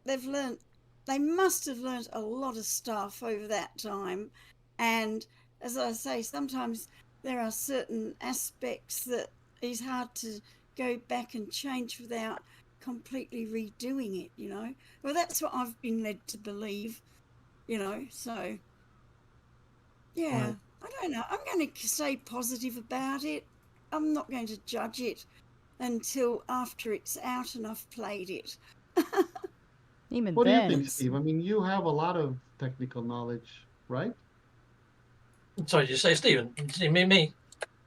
they've learned, they must have learned a lot of stuff over that time. And as I say, sometimes there are certain aspects that is hard to go back and change without completely redoing it, you know. Well, that's what I've been led to believe, you know. So yeah, Right. I don't know. I'm going to stay positive about it. I'm not going to judge it until after it's out and I've played it. even What do you then, think, it's. Steve? I mean, you have a lot of technical knowledge, right? Sorry, did you say Stephen? Did you mean me?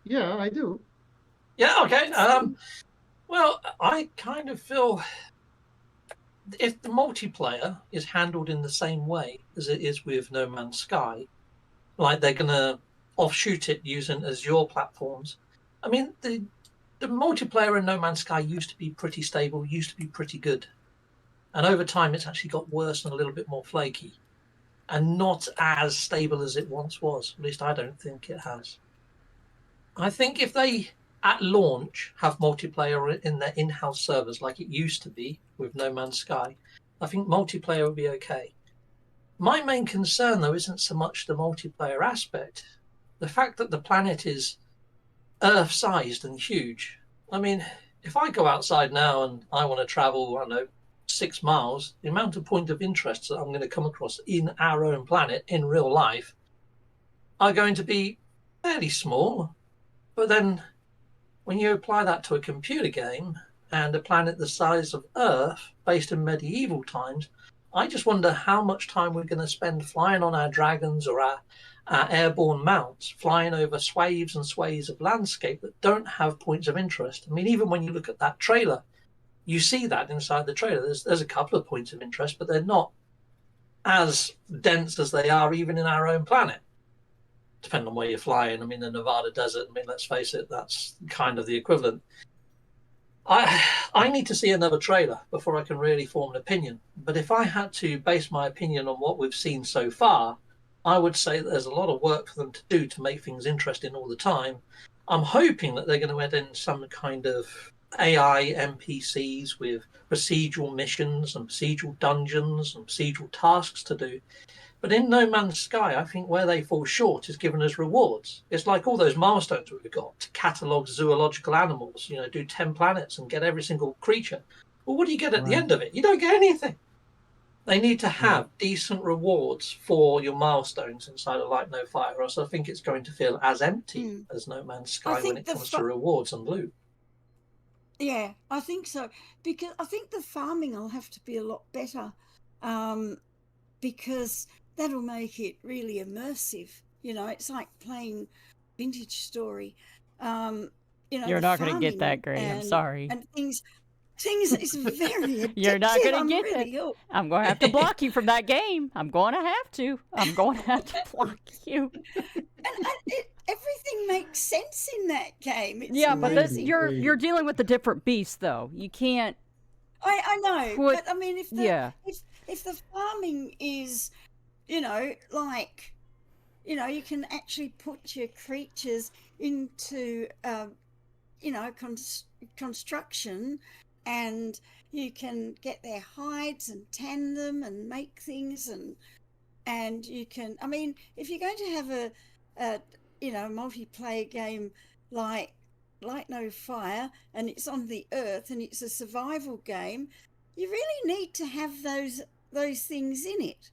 Yeah, I do. Yeah, okay. Well, I kind of feel if the multiplayer is handled in the same way as it is with No Man's Sky, like they're going to offshoot it using Azure platforms. I mean, the multiplayer in No Man's Sky used to be pretty stable, used to be pretty good. And over time, it's actually got worse and a little bit more flaky and not as stable as it once was. At least I don't think it has. I think if they, at launch, have multiplayer in their in-house servers like it used to be with No Man's Sky, I think multiplayer would be okay. My main concern, though, isn't so much the multiplayer aspect. The fact that the planet is Earth-sized and huge. I mean, if I go outside now and I want to travel, I don't know, 6 miles, the amount of point of interest that I'm going to come across in our own planet in real life are going to be fairly small. But then when you apply that to a computer game and a planet the size of Earth based in medieval times, I just wonder how much time we're going to spend flying on our dragons or our airborne mounts, flying over swathes and swathes of landscape that don't have points of interest. I mean, even when you look at that trailer, you see that inside the trailer. There's a couple of points of interest, but they're not as dense as they are even in our own planet. Depending on where you're flying. I mean, the Nevada desert, I mean, let's face it, that's kind of the equivalent. I need to see another trailer before I can really form an opinion. But if I had to base my opinion on what we've seen so far, I would say that there's a lot of work for them to do to make things interesting all the time. I'm hoping that they're going to add in some kind of AI NPCs with procedural missions and procedural dungeons and procedural tasks to do. But in No Man's Sky, I think where they fall short is giving us rewards. It's like all those milestones we've got to catalogue zoological animals, you know, do 10 planets and get every single creature. Well, what do you get at the Right. end of it? You don't get anything. They need to have decent rewards for your milestones inside of Light No Fire, or else I think it's going to feel as empty as No Man's Sky when think it the comes to rewards and loot. Yeah, I think so, because I think the farming will have to be a lot better, because that'll make it really immersive. You know, it's like playing Vintage Story. You know, You're the not going to get farming that, Granny. I'm and- sorry. And things it's very addictive. You're not going to I'm get really that. hooked. I'm going to have to block you from that game. I'm going to have to. I'm going to have to block you. And everything makes sense in that game. It's Yeah, but this, amazing. you're dealing with a different beast, though. You can't. I know, Put- but I mean, if the farming is, you know, like, you know, you can actually put your creatures into, you know, construction, and you can get their hides and tan them and make things, and you can. I mean, if you're going to have a you know, multiplayer game like Light No Fire, and it's on the Earth, and it's a survival game, you really need to have those things in it,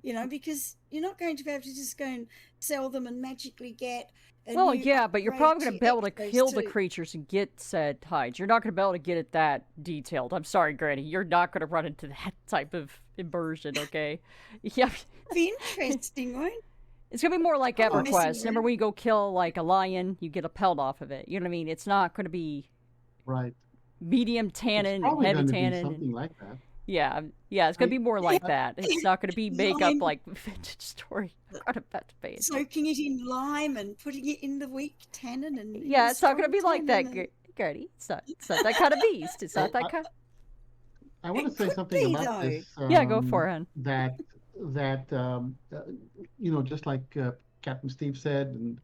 you know, because you're not going to be able to just go and sell them and magically get. Well, yeah, but you're probably going to be able to kill the creatures and get said hides. You're not going to be able to get it that detailed. I'm sorry, Granny. You're not going to run into that type of immersion, okay? Yeah. Be interesting, won't it? It's going to be more like I'm missing EverQuest. it. Remember when you go kill, like, a lion, you get a pelt off of it. You know what I mean? It's not going to be Right. medium tannin It's and probably heavy going to be tannin. something like that. Yeah, it's going to be more like that. It's not going to be makeup Lime. like Vintage Story. I'm about to pay it. Soaking it in lime and putting it in the weak tannin, and Yeah, it's not going to be like that, tannin. Gertie. It's not that kind of beast. It's not that kind. I want to It say could something be, about though. this. Yeah, go for it, hon. That you know, just like Captain Steve said, and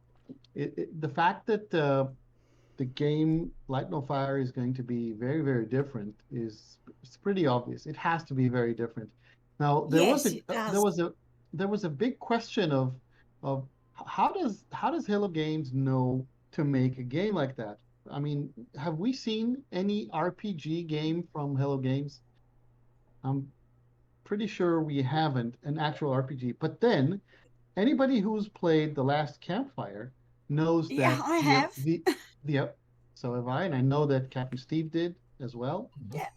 the fact that the game Light No Fire is going to be very, very different is it's pretty obvious. It has to be very different. Now there Yes, was it does. there was a big question of how does Hello Games know to make a game like that? I mean, have we seen any RPG game from Hello Games? I'm pretty sure we haven't, an actual RPG. But then anybody who's played The Last Campfire knows Yeah, that I have. yep. So have I, and I know that Captain Steve did as well. Yeah.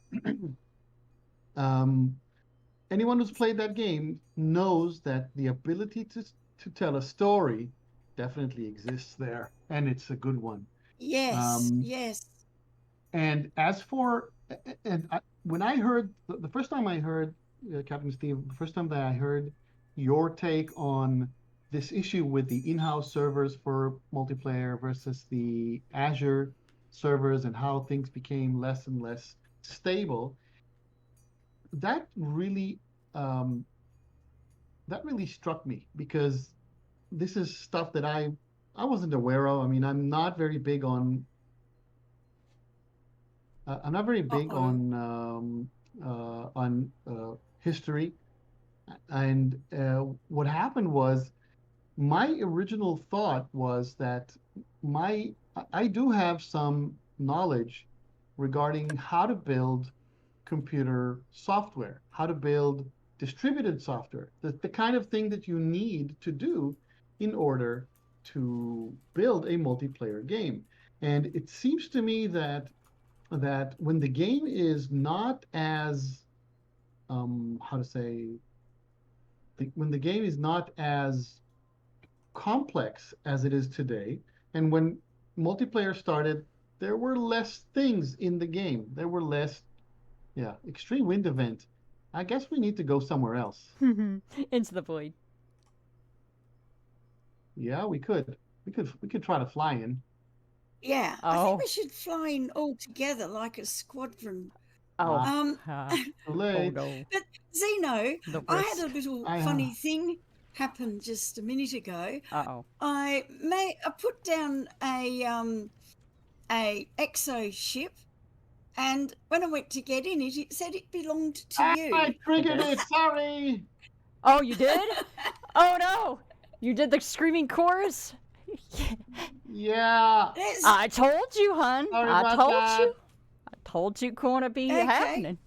Anyone who's played that game knows that the ability to tell a story definitely exists there, and it's a good one. Yes, yes. And as for, when I heard the first time I heard Captain Steve, the first time that I heard your take on this issue with the in-house servers for multiplayer versus the Azure servers and how things became less and less stable, that really struck me, because this is stuff that I wasn't aware of. I mean, I'm not very big on history, and what happened was my original thought was that I do have some knowledge regarding how to build computer software, how to build distributed software, the kind of thing that you need to do in order to build a multiplayer game. And it seems to me that when the game is not as when the game is not as complex as it is today, and when multiplayer started, there were less things in the game. There were less, extreme wind event. I guess we need to go somewhere else. Into the void. Yeah, we could try to fly in. Yeah, I Oh. think we should fly in all together like a squadron. Oh. Too Oh late. no. But Zeno, The I had a risk. little I funny thing happen just a minute ago. Uh-oh. I put down a exo ship, and when I went to get in it, it said it belonged to you. I triggered it. Sorry. Oh, you did? Oh no! You did the screaming chorus? Yeah. Let's- I told you, hun. Sorry I about told that. you. I told you gonna be Okay. happening.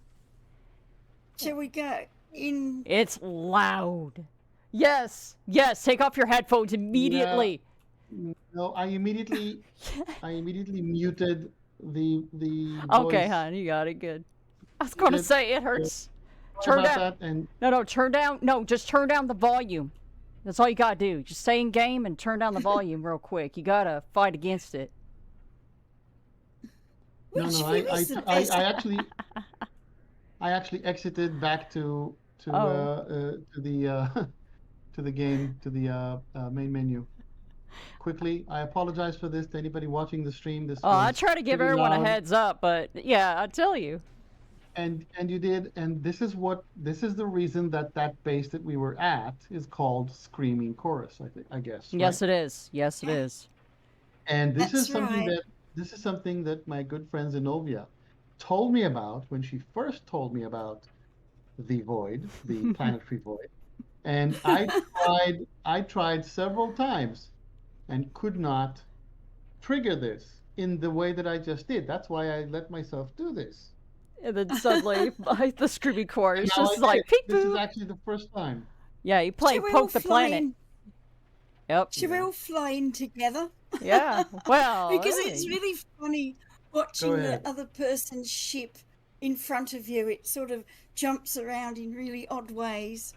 Shall we go? in. It's loud. Yes, yes. Take off your headphones immediately. No, I immediately muted the Okay, voice. hon, you got it good. I was gonna Good. say it hurts. Sorry Turn about down. that, and No, turn down. No, just turn down the volume. That's all you gotta do. Just stay in game and turn down the volume real quick. You gotta fight against it. no, Which no, one is the best? I actually exited back to the to the game, to the main menu quickly. I apologize for this to anybody watching the stream. This Oh, I was try to give pretty everyone a loud. heads up, but yeah, I tell you. And you did, and this is the reason that base that we were at is called Screaming Chorus, I guess, right? Yes, it is. Yes, it is. And this is That's right. something that my good friend Zinoviya told me about when she first told me about the void, the planetary void. And I tried several times and could not trigger this in the way that I just did. That's why I let myself do this. And then suddenly, the screaming chorus Now just I like did. peek This is boo. actually the first time. Yeah, you play Should we all poke the fly planet. in? Yep. Should we all fly in together? Yeah. Well, Because it's hey. really funny watching ahead. the other person's ship in front of you. It sort of jumps around in really odd ways.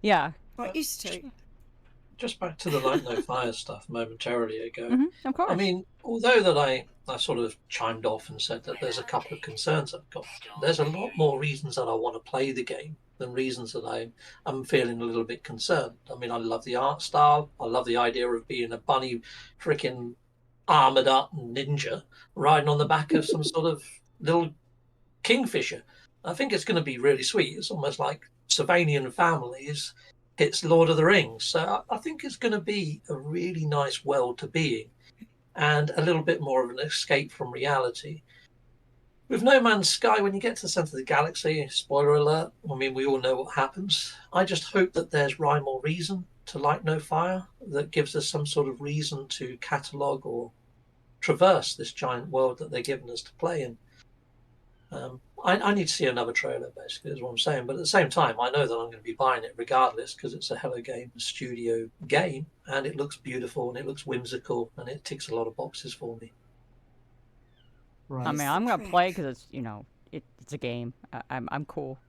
Yeah. I used to. Just back to the Light No Fire stuff momentarily ago. Of course. I mean, although that I sort of chimed off and said that there's a couple of concerns I've got, there's a lot more reasons that I want to play the game than reasons that I'm feeling a little bit concerned. I mean, I love the art style. I love the idea of being a bunny freaking armored up ninja riding on the back of some sort of little kingfisher. I think it's going to be really sweet. It's almost like Sylvanian families hits Lord of the Rings. So I think it's going to be a really nice world to be in and a little bit more of an escape from reality. With No Man's Sky, when you get to the centre of the galaxy, spoiler alert, I mean, we all know what happens. I just hope that there's rhyme or reason to Light No Fire that gives us some sort of reason to catalogue or traverse this giant world that they're giving us to play in. I need to see another trailer, basically, is what I'm saying. But at the same time, I know that I'm going to be buying it regardless because it's a Hello Game Studio game and it looks beautiful and it looks whimsical and it ticks a lot of boxes for me. Right. I mean, I'm gonna play because it's it's a game. I'm cool.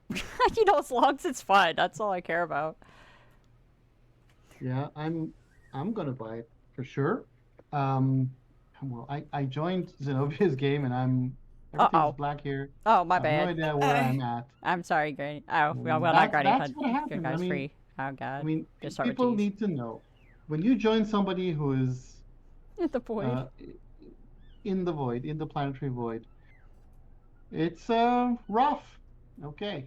As long as it's fun, that's all I care about. Yeah, I'm gonna buy it for sure. Well, I joined Zenovia's game and everything's black here. Oh, my I have bad. no idea where I'm at. I'm sorry, Granny. Oh, well, not That's Granny. what happened. Guys I mean, free. Oh God. I mean, Just start with people Gs. need to know when you join somebody who is The void. in the void, in the planetary void. It's rough. Okay.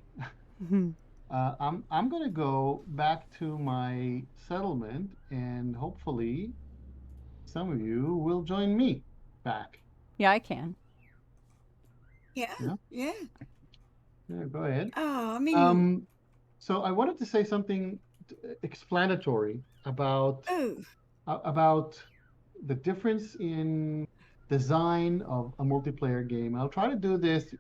I'm gonna go back to my settlement, and hopefully, some of you will join me back. Yeah, I can. Yeah. Yeah. Yeah. Yeah, go ahead. Oh, I mean. So I wanted to say something explanatory about Oh. about the difference in design of a multiplayer game. I'll try to do this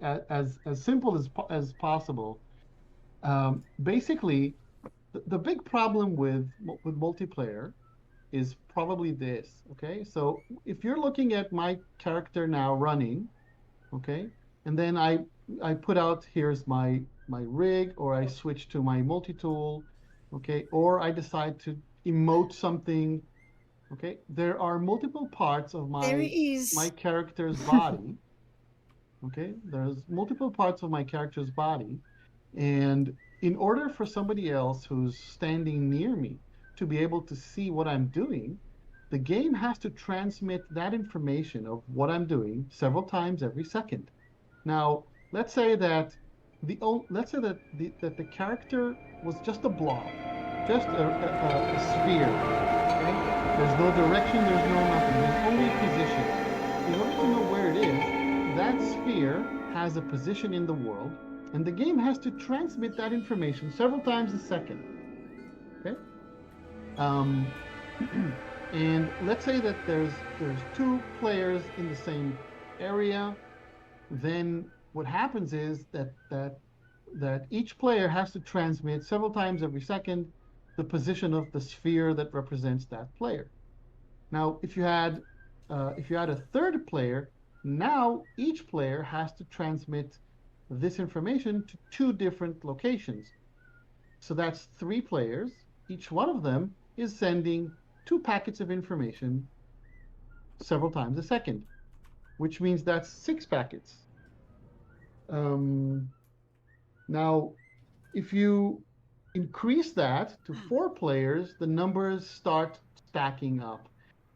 as simple as possible. Basically, the big problem with multiplayer is probably this. Okay, so if you're looking at my character now running, okay, and then I put out here's my rig, or I switch to my multi-tool, okay, or I decide to emote something. Okay, there are multiple parts of There it is. my character's body. Okay, there's multiple parts of my character's body, and in order for somebody else who's standing near me to be able to see what I'm doing, the game has to transmit that information of what I'm doing several times every second. Now, let's say that the character was just a blob, just a sphere. Okay? There's no direction, there's no nothing, there's only position. In order to know where it is, that sphere has a position in the world, and the game has to transmit that information several times a second. Okay? And let's say that there's two players in the same area. Then what happens is that each player has to transmit several times every second the position of the sphere that represents that player. Now, if you had a third player, now each player has to transmit this information to 2 different locations. So that's 3 players. Each one of them is sending 2 packets of information several times a second, which means that's 6 packets. Now, if you increase that to 4 players, the numbers start stacking up.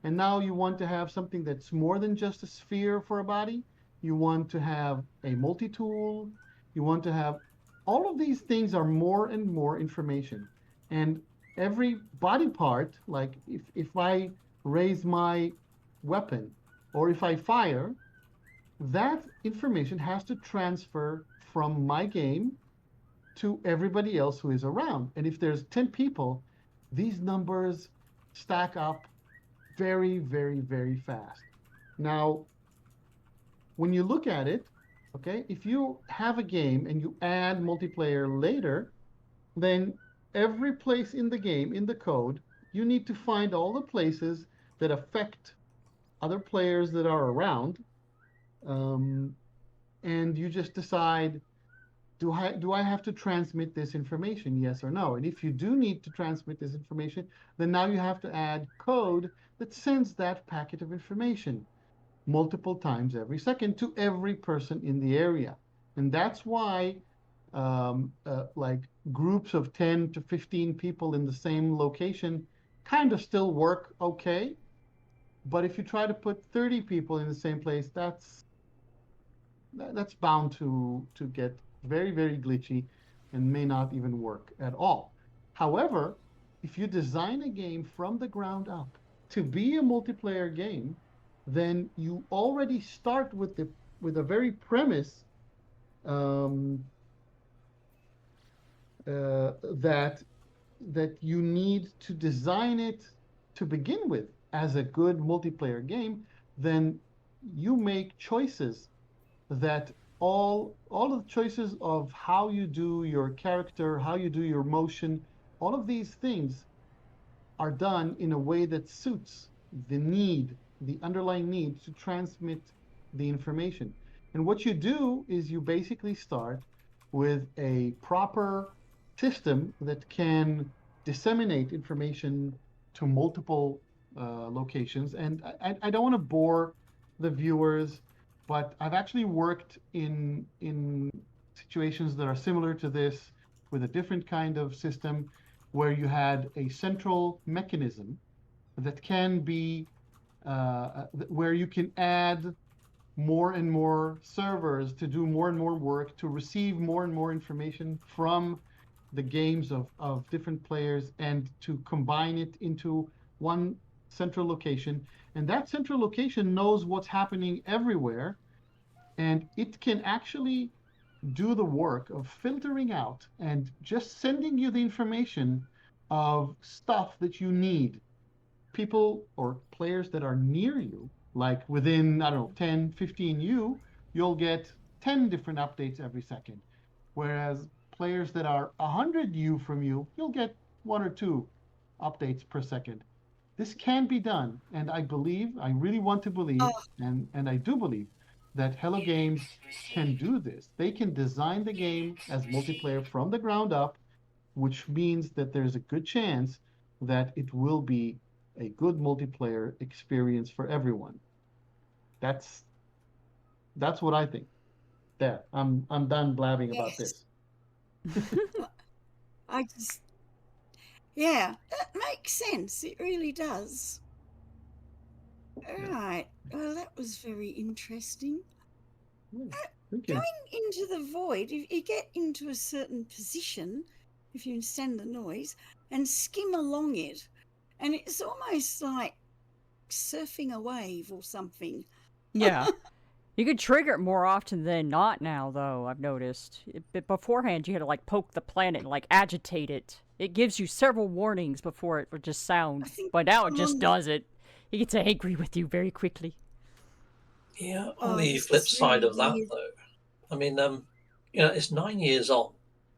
And now you want to have something that's more than just a sphere for a body. You want to have a multi-tool. You want to have all of these things are more and more information. And every body part, like if I raise my weapon or if I fire, that information has to transfer from my game to everybody else who is around. And if there's 10 people, these numbers stack up very, very, very fast. Now, when you look at it, okay, if you have a game and you add multiplayer later, then every place in the game, in the code, you need to find all the places that affect other players that are around. And you just decide, do I have to transmit this information, yes or no? And if you do need to transmit this information, then now you have to add code that sends that packet of information multiple times every second to every person in the area. And that's why like groups of 10 to 15 people in the same location kind of still work okay. But if you try to put 30 people in the same place, that's bound to get very, very glitchy and may not even work at all. However, if you design a game from the ground up to be a multiplayer game, then you already start with a very premise that you need to design it to begin with as a good multiplayer game. Then you make choices that all of the choices of how you do your character, how you do your motion, all of these things are done in a way that suits the underlying need to transmit the information. And what you do is you basically start with a proper system that can disseminate information to multiple locations. And I don't want to bore the viewers, but I've actually worked in situations that are similar to this with a different kind of system where you had a central mechanism that can be where you can add more and more servers to do more and more work to receive more and more information from the games of different players and to combine it into one central location. And that central location knows what's happening everywhere, and it can actually do the work of filtering out and just sending you the information of stuff that you need. People or players that are near you, like within, I don't know, 10, 15 you'll get 10 different updates every second. Whereas players that are 100 from you, you'll get 1 or 2 updates per second. This can be done, and I really want to believe, and I do believe, that Hello Games can do this. They can design the game as multiplayer from the ground up, which means that there's a good chance that it will be a good multiplayer experience for everyone. That's what I think. There, I'm done blabbing about this. Yeah, that makes sense. It really does. All right. Well, that was very interesting. Going into the void, if you get into a certain position, if you understand the noise, and skim along it, and it's almost like surfing a wave or something. Yeah. You could trigger it more often than not now, though, I've noticed. Beforehand, you had to, like, poke the planet and, like, agitate it. It gives you several warnings before it would just sound. But now it just does it. It gets angry with you very quickly. Yeah, on the flip side of that, though, I mean, it's 9 years on,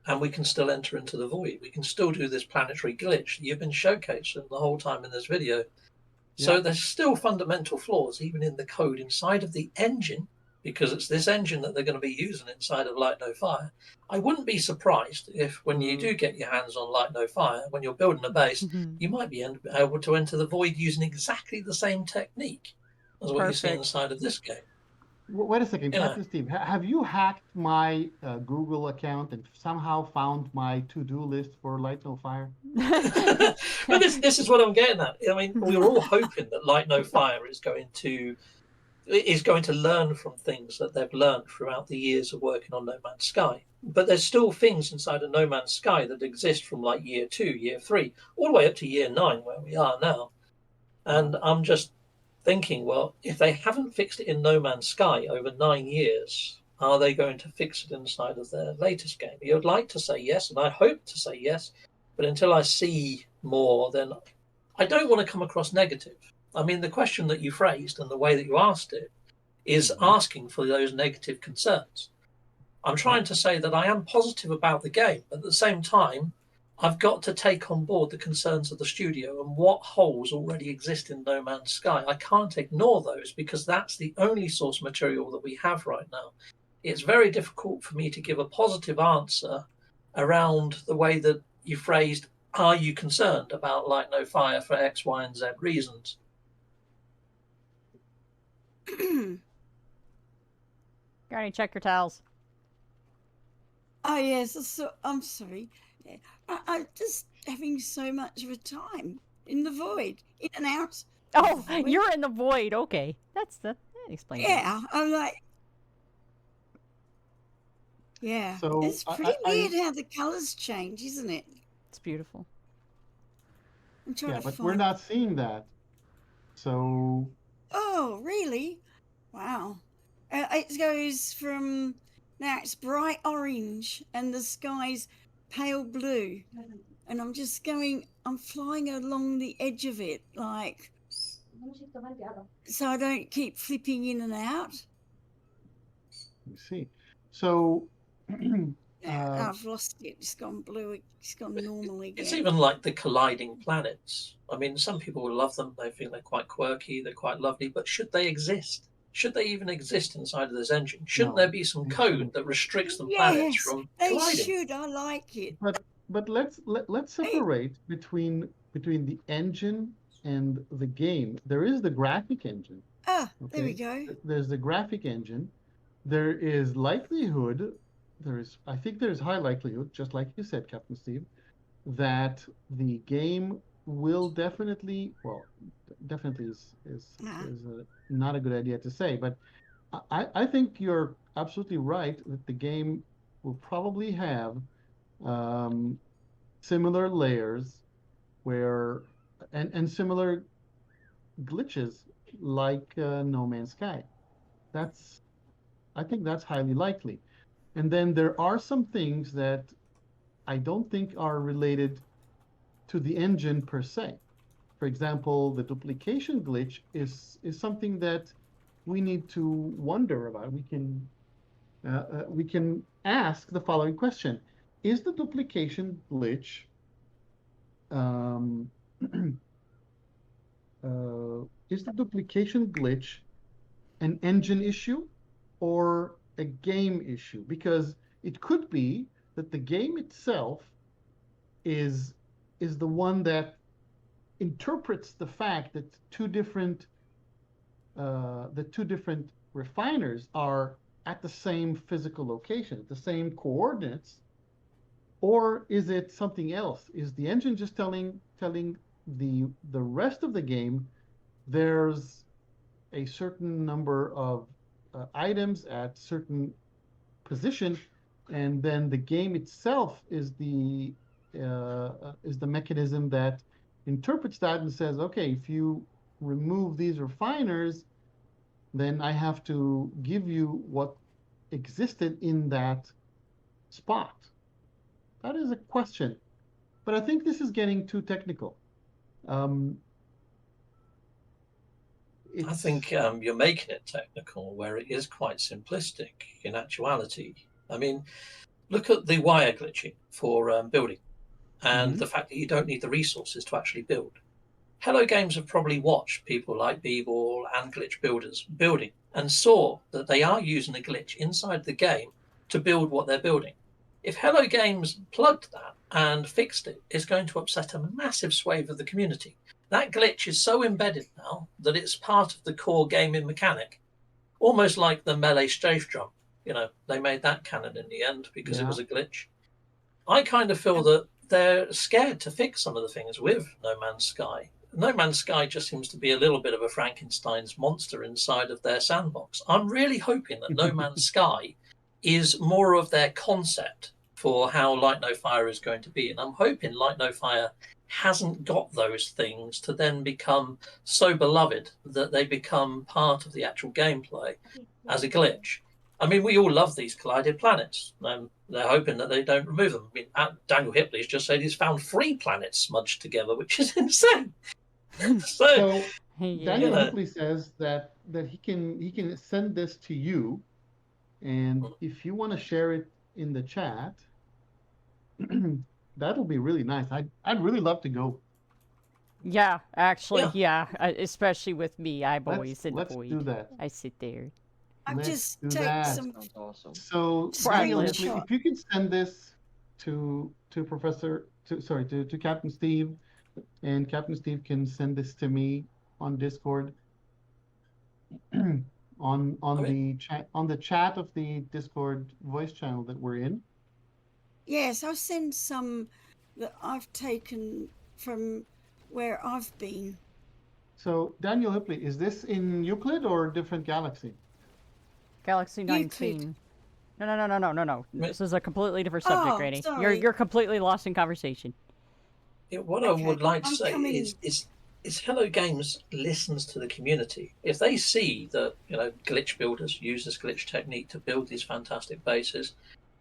and we can still enter into the void. We can still do this planetary glitch that you've been showcasing the whole time in this video. So there's still fundamental flaws even in the code inside of the engine, because it's this engine that they're going to be using inside of Light No Fire. I wouldn't be surprised if when you do get your hands on Light No Fire, when you're building a base, you might be able to enter the void using exactly the same technique as what you see inside of this game. Wait a second, Captain Steve. Have you hacked my Google account and somehow found my to-do list for Light No Fire? But this is what I'm getting at. I mean, we were all hoping that Light No Fire is going to learn from things that they've learned throughout the years of working on No Man's Sky. But there's still things inside of No Man's Sky that exist from like year 2, year 3, all the way up to year 9, where we are now. And I'm just thinking, well, if they haven't fixed it in No Man's Sky over 9 years, are they going to fix it inside of their latest game? You'd like to say yes, and I hope to say yes, but until I see more, then I don't want to come across negative. I mean, the question that you phrased and the way that you asked it is asking for those negative concerns. I'm trying to say that I am positive about the game, but at the same time, I've got to take on board the concerns of the studio and what holes already exist in No Man's Sky. I can't ignore those because that's the only source material that we have right now. It's very difficult for me to give a positive answer around the way that you phrased, are you concerned about Light No Fire for X, Y, and Z reasons? Granny, check your towels. Oh, yes. So, I'm sorry. Yeah. I'm just having so much of a time in the void, in and out. Oh, you're in the void. Okay. That explains it. Yeah, I'm like... Yeah. So it's pretty weird how the colours change, isn't it? It's beautiful. I'm trying to but find... we're not seeing that. So... Oh, really? Wow. It goes from... Now it's bright orange and the sky's pale blue. And I'm flying along the edge of it, like... So I don't keep flipping in and out. You see. So... I've lost it. It's gone blue. It's gone normal again. It's even like the colliding planets. I mean, some people will love them. They think they're quite quirky. They're quite lovely. But should they exist? Should they even exist inside of this engine? Shouldn't there be some code that restricts the planets from colliding? They should. I like it. But let's separate between the engine and the game. There is the graphic engine. Ah, there we go. There's the graphic engine. There is likelihood. I think there's high likelihood, just like you said, Captain Steve, that the game will definitely is not a good idea to say, but I think you're absolutely right that the game will probably have similar layers and similar glitches like No Man's Sky. I think that's highly likely. And then there are some things that I don't think are related to the engine per se. For example, the duplication glitch is something that we need to wonder about. We can ask the following question: is the duplication glitch an engine issue or a game issue? Because it could be that the game itself is the one that interprets the fact that two different refiners are at the same physical location, at the same coordinates, or is it something else? Is the engine just telling the rest of the game there's a certain number of items at certain position, and then the game itself is the mechanism that interprets that and says, okay, if you remove these refiners, then I have to give you what existed in that spot. That is a question, but I think this is getting too technical. I think you're making it technical where it is quite simplistic in actuality. I mean, look at the wire glitching for building, and the fact that you don't need the resources to actually build. Hello Games have probably watched people like b-ball and glitch builders building and saw that they are using a glitch inside the game to build what they're building. If Hello Games plugged that and fixed it, it's going to upset a massive swathe of the community. That glitch is so embedded now that it's part of the core gaming mechanic, almost like the melee strafe drum. They made that canon in the end because it was a glitch. I kind of feel that they're scared to fix some of the things with No Man's Sky. No Man's Sky just seems to be a little bit of a Frankenstein's monster inside of their sandbox. I'm really hoping that No Man's Sky is more of their concept for how Light No Fire is going to be. And I'm hoping Light No Fire hasn't got those things to then become so beloved that they become part of the actual gameplay as a glitch. I mean, we all love these collided planets, and they're hoping that they don't remove them. I mean, Daniel Hipley's just said he's found 3 planets smudged together, which is insane. So Yeah. Daniel Hipley says that he can send this to you, and if you want to share it in the chat, that'll be really nice. I'd really love to go. Yeah, actually, yeah. Especially with me, I'm always in the Let's void. do that. I sit there. I've Let's just do taken that. some. Sounds awesome. So Daniel Screenshot. Hipley, if you can send this to Captain Steve, and Captain Steve can send this to me on Discord, on the chat of the Discord voice channel that we're in. Yes, I'll send some that I've taken from where I've been. So Daniel Hipley, is this in Euclid or a different galaxy? Galaxy 19. No. This is a completely different subject, Oh, Granny. sorry. You're completely lost in conversation. Yeah, what Okay, I would like to I'm say coming. is Hello Games listens to the community. If they see that glitch builders use this glitch technique to build these fantastic bases,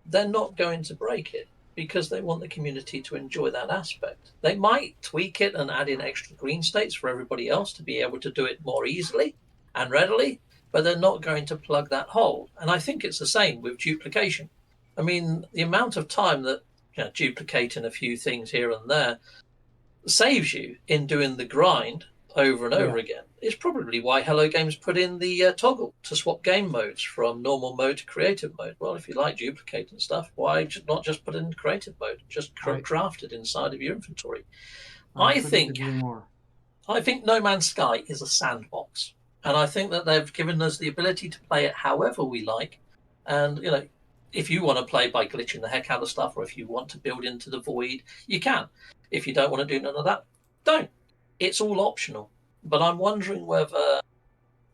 they're not going to break it because they want the community to enjoy that aspect. They might tweak it and add in extra green states for everybody else to be able to do it more easily and readily, but they're not going to plug that hole. And I think it's the same with duplication. I mean, the amount of time that duplicating a few things here and there saves you in doing the grind over and over again is probably why Hello Games put in the toggle to swap game modes from normal mode to creative mode. Well, if you like duplicating stuff, why not just put it in creative mode? Just craft it inside of your inventory. I think No Man's Sky is a sandbox, and I think that they've given us the ability to play it however we like. And if you want to play by glitching the heck out of stuff, or if you want to build into the void, you can. If you don't want to do none of that, don't. It's all optional. But I'm wondering whether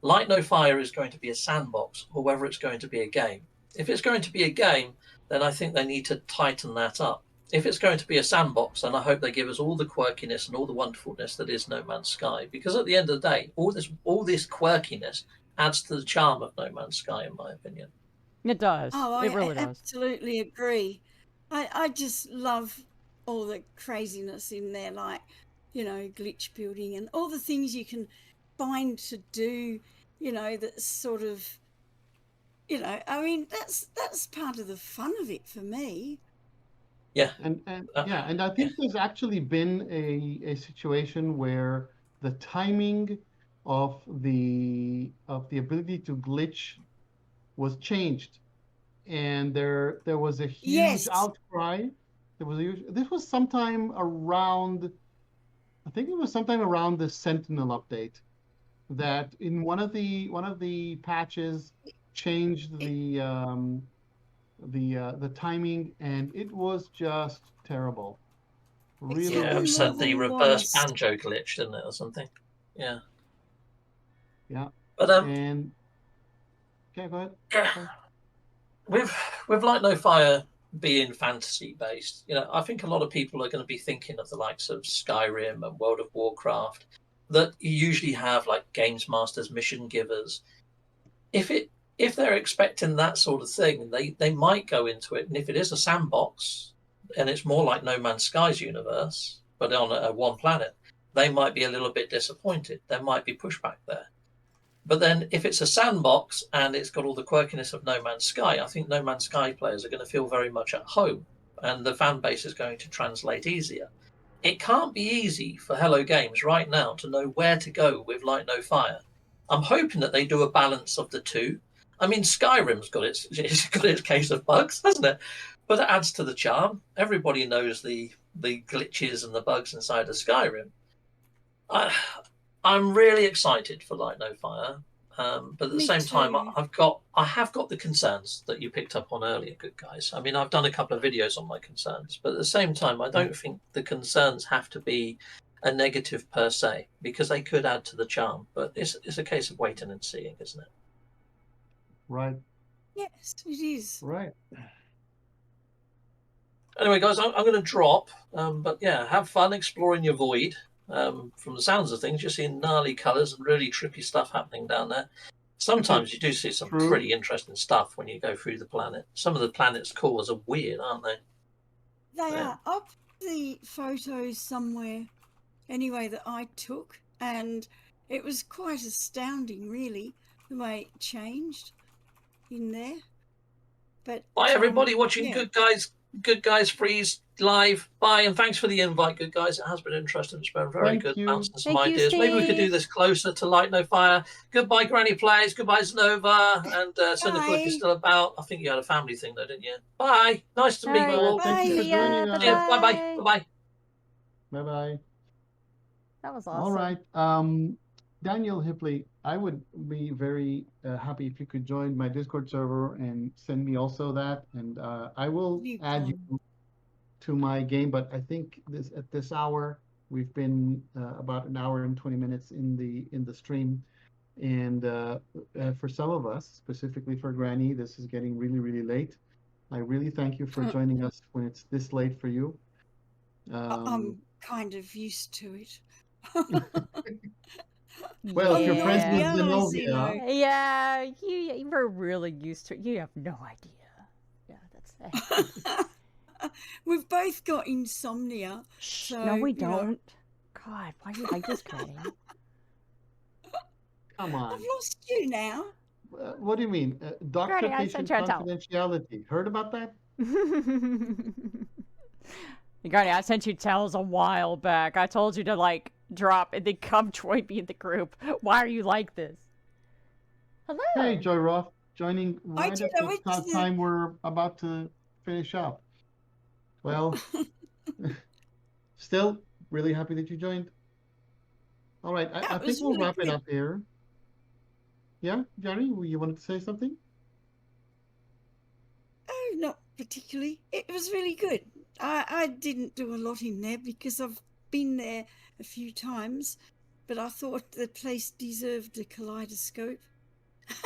Light No Fire is going to be a sandbox or whether it's going to be a game. If it's going to be a game, then I think they need to tighten that up. If it's going to be a sandbox, then I hope they give us all the quirkiness and all the wonderfulness that is No Man's Sky. Because at the end of the day, all this quirkiness adds to the charm of No Man's Sky, in my opinion. It does. Oh, it really I does. absolutely agree. I just love all the craziness in there, like, glitch building and all the things you can find to do, that's sort of, I mean, that's part of the fun of it for me. Yeah. And I think there's actually been a situation where the timing of the ability to glitch was changed, and there was a huge outcry. This was sometime around, I think it was sometime around the Sentinel update, that in one of the patches changed the timing, and it was just terrible. Really, it said the reverse banjo glitch, didn't it, or something? Yeah. Yeah. But and okay, go ahead. With Light No Fire being fantasy based, I think a lot of people are going to be thinking of the likes of Skyrim and World of Warcraft, that you usually have like games masters, mission givers. If they're expecting that sort of thing, they might go into it. And if it is a sandbox and it's more like No Man's Sky's universe, but on a one planet, they might be a little bit disappointed. There might be pushback there. But then if it's a sandbox and it's got all the quirkiness of No Man's Sky, I think No Man's Sky players are going to feel very much at home, and the fan base is going to translate easier. It can't be easy for Hello Games right now to know where to go with Light No Fire. I'm hoping that they do a balance of the two. I mean, Skyrim's got it's got its case of bugs, hasn't it? But it adds to the charm. Everybody knows the glitches and the bugs inside of Skyrim. I'm really excited for Light No Fire, but at the Me same time, too. I have got the concerns that you picked up on earlier, good guys. I mean, I've done a couple of videos on my concerns, but at the same time, I don't think the concerns have to be a negative per se, because they could add to the charm. But it's a case of waiting and seeing, isn't it? Right. Yes, it is. Right. Anyway, guys, I'm going to drop. But yeah, have fun exploring your void. From the sounds of things, you're seeing gnarly colours and really trippy stuff happening down there. Sometimes you do see some True. pretty interesting stuff when you go through the planet. Some of the planet's cores are weird, aren't they? They Yeah. are. I'll put the photos somewhere anyway that I took, and it was quite astounding, really, the way it changed in there. But Bye, everybody watching yeah. Good Guys Freeze live. Bye, and thanks for the invite, good guys. It has been interesting. It's been very Thank good you. bouncing some Thank you, ideas. Maybe we could do Steve. this closer to Light No Fire. Goodbye, Granny Plays. Goodbye, Zinova. And Cynical, if you're Bye. still about. I think you had a family thing though, didn't you? Bye. Nice to meet you all. Thank you for Bye. joining us. Cheers. Bye-bye. Bye-bye. Bye-bye. That was awesome. All right. Daniel Hipley, I would be very happy if you could join my Discord server and send me also that, and I will You add you to my game. But I think at this hour we've been about an hour and 20 minutes in the stream, and for some of us, specifically for Granny, this is getting really, really late. I really thank you for joining us when it's this late for you. I'm kind of used to it. Well, if you're friends with Yeah. Zinoviya, Yeah, you were really used to it. You have no idea. Yeah, that's We've both got insomnia. Shh, So, no, we you know. don't. God, why do you like this, Granny? come on. I've lost you now. What do you mean? Doctor Granny, I patient sent you a towel. confidentiality. Heard about that? Granny, I sent you tells a while back. I told you to like drop and then come join me in the group. Why are you like this? Hello. Hey, Joy Roth, joining I right did, at I went the to the- time we're about to finish up. Well, still really happy that you joined. All right, I That think was we'll really wrap it good. up here. Yeah, Johnny, you wanted to say something? Oh, not particularly. It was really good. I didn't do a lot in there because I've been there a few times, but I thought the place deserved a kaleidoscope.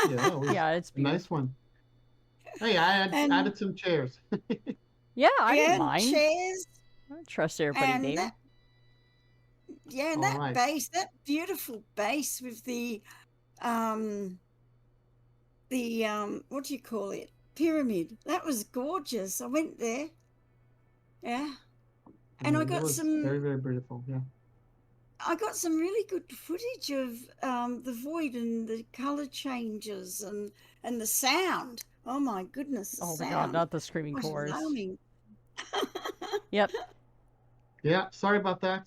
Yeah, that was Yeah, it's a nice beautiful. one. Hey, I And- added some chairs. Yeah, I yeah, didn't mind. chairs. I don't trust everybody And there. that, yeah, and All that right. base, that beautiful base with the what do you call it? Pyramid. That was gorgeous. I went there. Yeah. And I It got was some very, very beautiful. Yeah. I got some really good footage of the void and the color changes and the sound. Oh my goodness! The Oh my sound god, not the screaming was chorus. alarming. Yep. Yeah, sorry about that.